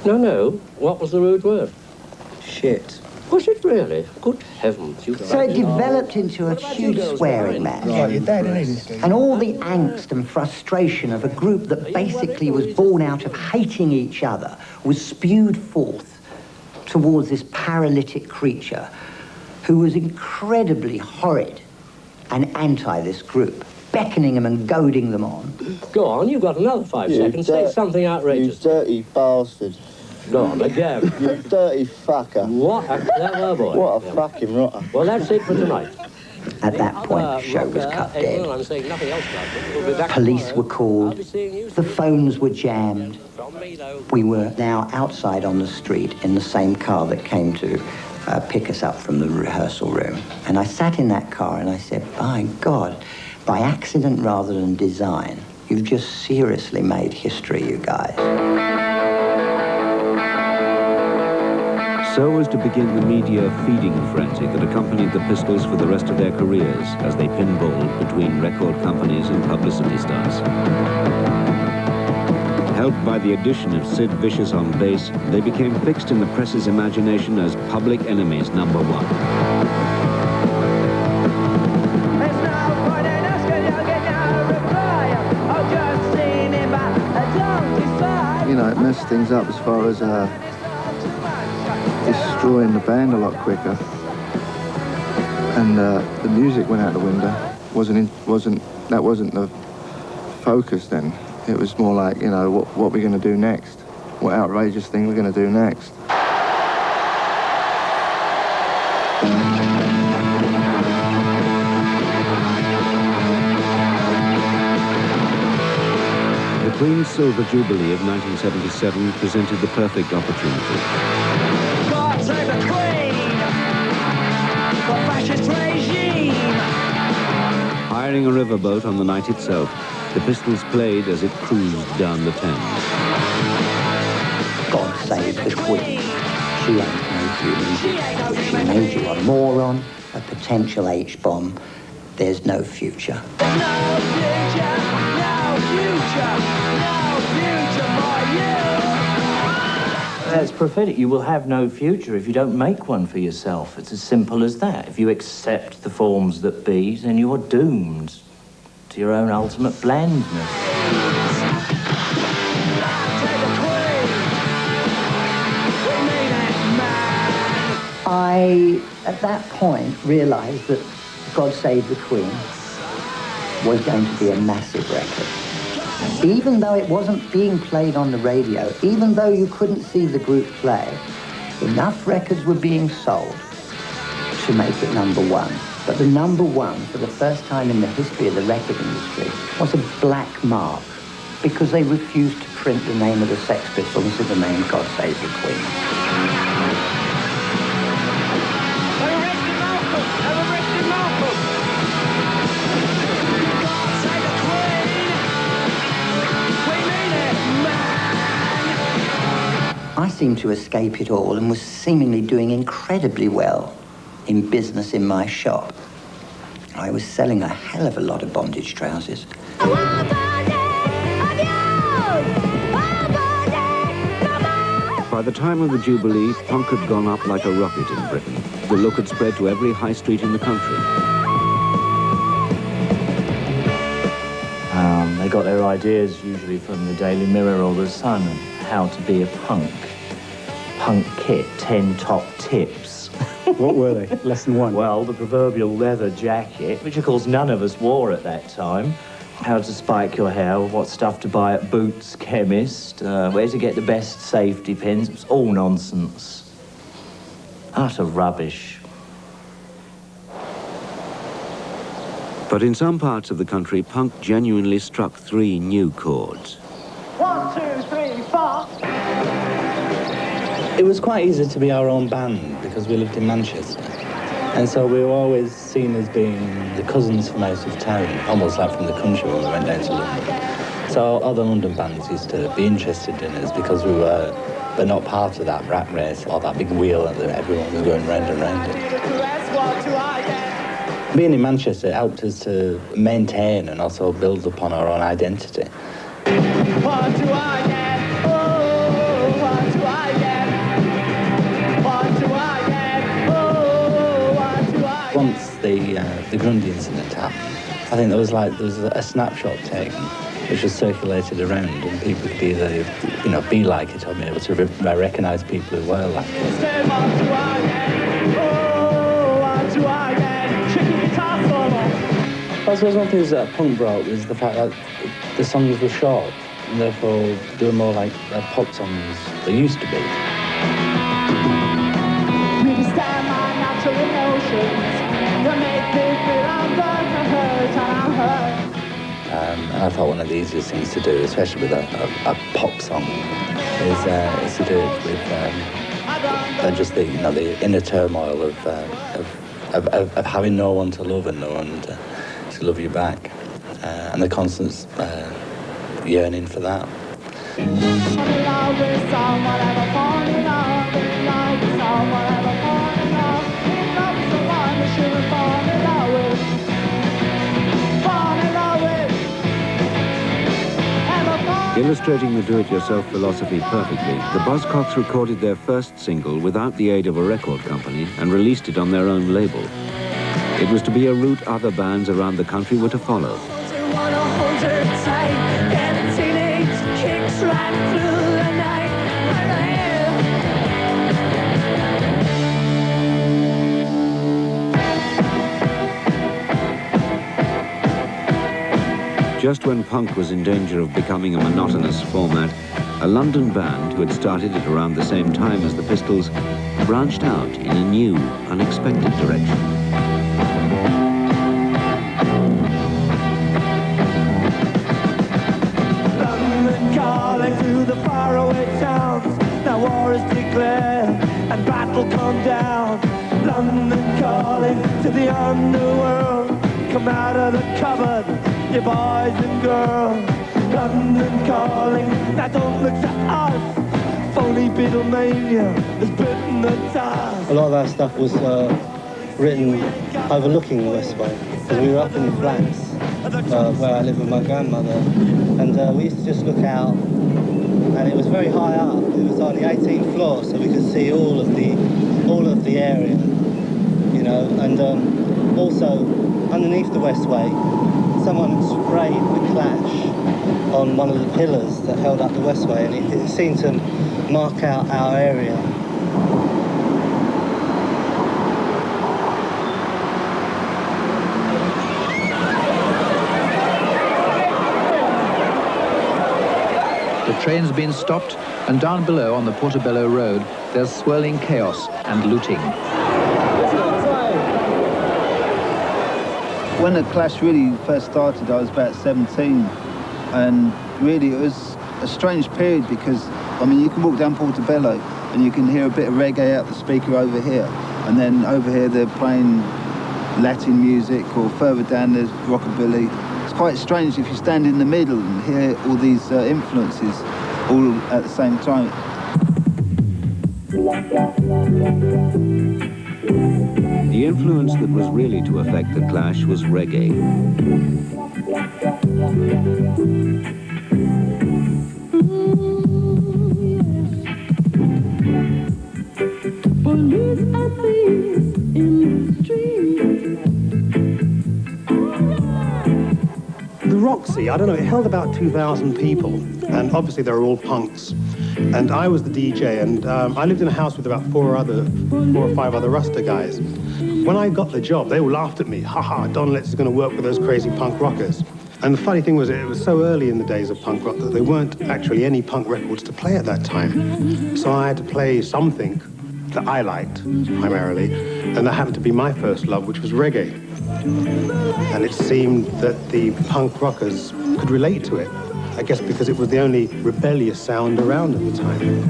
R: No. What was the rude word?
V: Shit.
R: Was it really? Good heavens, you...
O: So it developed into a huge swearing match.
V: Right, you're dead, isn't it?
O: And all the angst and frustration of a group that basically was born out of hating each other was spewed forth towards this paralytic creature who was incredibly horrid and anti this group, beckoning them and goading them on.
R: Go on, you've got another 5 seconds. Say something outrageous.
V: You dirty bastard.
R: Go on, again.
V: You dirty fucker.
R: What a clever boy.
V: What a fucking rotter.
R: Well, that's it for tonight.
O: At that point, the show was cut dead.
R: Well, I'm saying nothing else about it. We'll be back
O: Police
R: tomorrow.
O: were called, the phones were jammed. We were now outside on the street in the same car that came to pick us up from the rehearsal room. And I sat in that car and I said, by God, by accident rather than design, you've just seriously made history, you guys.
B: So was to begin the media feeding frenzy that accompanied the Pistols for the rest of their careers as they pinballed between record companies and publicity stars. Helped by the addition of Sid Vicious on bass, they became fixed in the press's imagination as public enemies #1.
U: You know, it messed things up as far as destroying the band a lot quicker. And the music went out the window. That wasn't the focus then. It was more like, you know, what we're going to do next. What outrageous thing we're going to do next.
B: The Queen's Silver Jubilee of 1977 presented the perfect opportunity.
D: God save the Queen! The fascist regime!
B: Hiring a riverboat on the night itself, the Pistols played as it cruised down the Thames.
O: God save the Queen. She ain't no human being. She made you a moron, a potential H-bomb. There's no future.
S: That's prophetic. You will have no future if you don't make one for yourself. It's as simple as that. If you accept the forms that be, then you are doomed to your own ultimate blandness.
O: I, at that point, realised that God Save the Queen was going to be a massive record. Even though it wasn't being played on the radio, even though you couldn't see the group play, enough records were being sold to make it #1. But the number one, for the first time in the history of the record industry, was a black mark because they refused to print the name of the Sex Pistols in the name God Save the Queen. I seemed to escape it all and was seemingly doing incredibly well in business in my shop. I was selling a hell of a lot of bondage trousers.
B: By the time of the Jubilee, punk had gone up like a rocket in Britain. The look had spread to every high street in the country.
S: They got their ideas usually from the Daily Mirror or the Sun on how to be a punk. Punk kit, 10 top tips.
A: What were they? Lesson 1?
S: Well, the proverbial leather jacket, which of course none of us wore at that time. How to spike your hair, what stuff to buy at Boots Chemist, where to get the best safety pins. It was all nonsense. Utter rubbish.
B: But in some parts of the country, punk genuinely struck 3 new chords.
D: 1, 2, 3, 4.
A: It was quite easy to be our own band because we lived in Manchester. And so we were always seen as being the cousins from out of town, almost like from the country when we went down to London. So other London bands used to be interested in us because we were not part of that rat race or that big wheel that everyone was going round and round in. Being in Manchester, it helped us to maintain and also build upon our own identity.
D: What do I get? Oh, what do I get? What do I get? Oh, what do I get?
A: Once the Grundy incident happened, I think there was a snapshot taken which was circulated around, and people could either, be like it or be able to recognise people who were like it.
D: What do I get? Oh, what do I get?
A: I suppose one of the things that punk brought was the fact that the songs were short, and therefore they were more like pop songs they used to be.
D: Understand my natural emotions. You make me feel I'm hurt and I'm hurt.
A: And I thought one of the easiest things to do, especially with a pop song, is to do it with just the the inner turmoil of having no one to love and no one to love you back, and the constant yearning for that.
B: Illustrating the do-it-yourself philosophy perfectly, the Buzzcocks recorded their first single without the aid of a record company and released it on their own label. It was to be a route other bands around the country were to follow. Just when punk was in danger of becoming a monotonous format, a London band who had started it around the same time as the Pistols branched out in a new, unexpected direction.
D: London calling to the faraway towns. Now war is declared and battle come down. London calling to the underworld. Come out of the cupboard, you boys and girls. London calling, now don't look to us. Phony Beatlemania has bitten the dust.
A: A lot of our stuff was written overlooking the Westway, because we were up in the flats where I lived with my grandmother, and we used to just look out, and it was very high up. It was on the 18th floor, so we could see all of the area, and also underneath the Westway, someone had sprayed the Clash on one of the pillars that held up the Westway, and it seemed to mark out our area.
H: The train's been stopped, and down below on the Portobello Road, there's swirling chaos and looting.
C: When the Clash really first started, I was about 17, and really it was a strange period because, I mean, you can walk down Portobello and you can hear a bit of reggae out the speaker over here, and then over here they're playing Latin music, or further down there's rockabilly. It's quite strange if you stand in the middle and hear all these influences all at the same time.
B: The influence that was really to affect the Clash was reggae.
D: Police and thieves in the street.
E: The Roxy, I don't know, it held about 2,000 people, and obviously they were all punks. And I was the DJ, and I lived in a house with about four or five other Rasta guys. When I got the job, they all laughed at me. Ha, Don Letts is going to work with those crazy punk rockers. And the funny thing was, it was so early in the days of punk rock that there weren't actually any punk records to play at that time. So I had to play something that I liked, primarily, and that happened to be my first love, which was reggae. And it seemed that the punk rockers could relate to it, I guess because it was the only rebellious sound around at the time.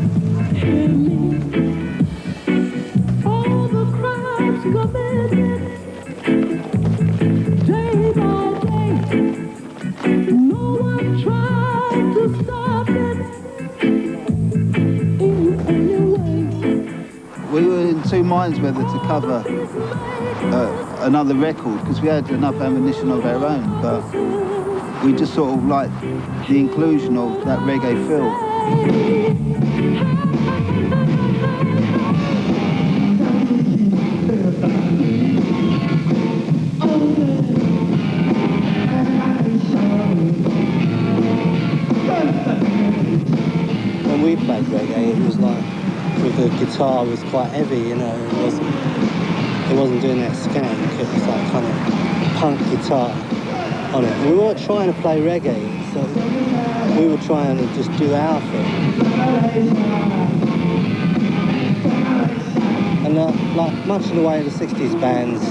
C: We were in two minds whether to cover another record, because we had enough ammunition of our own, but we just sort of liked the inclusion of that reggae feel.
N: When we played reggae, it was like, with the guitar was quite heavy, you know, it wasn't doing that skank, it was like kind of punk guitar on it. We weren't trying to play reggae, so we were trying to just do our thing. And like much of the way the 60s bands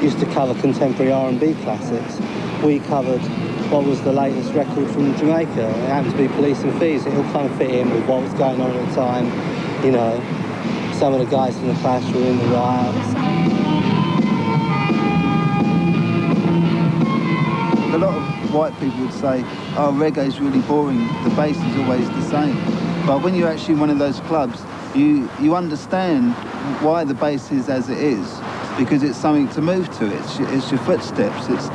N: used to cover contemporary R&B classics, we covered what was the latest record from Jamaica. It happened to be Police and Thieves. It all kind of fit in with what was going on at the time. You know, some of the guys in the Clash were in the riots.
C: A lot of white people would say, oh, reggae's really boring, the bass is always the same. But when you're actually in one of those clubs, you understand why the bass is as it is, because it's something to move to. It's your footsteps. It's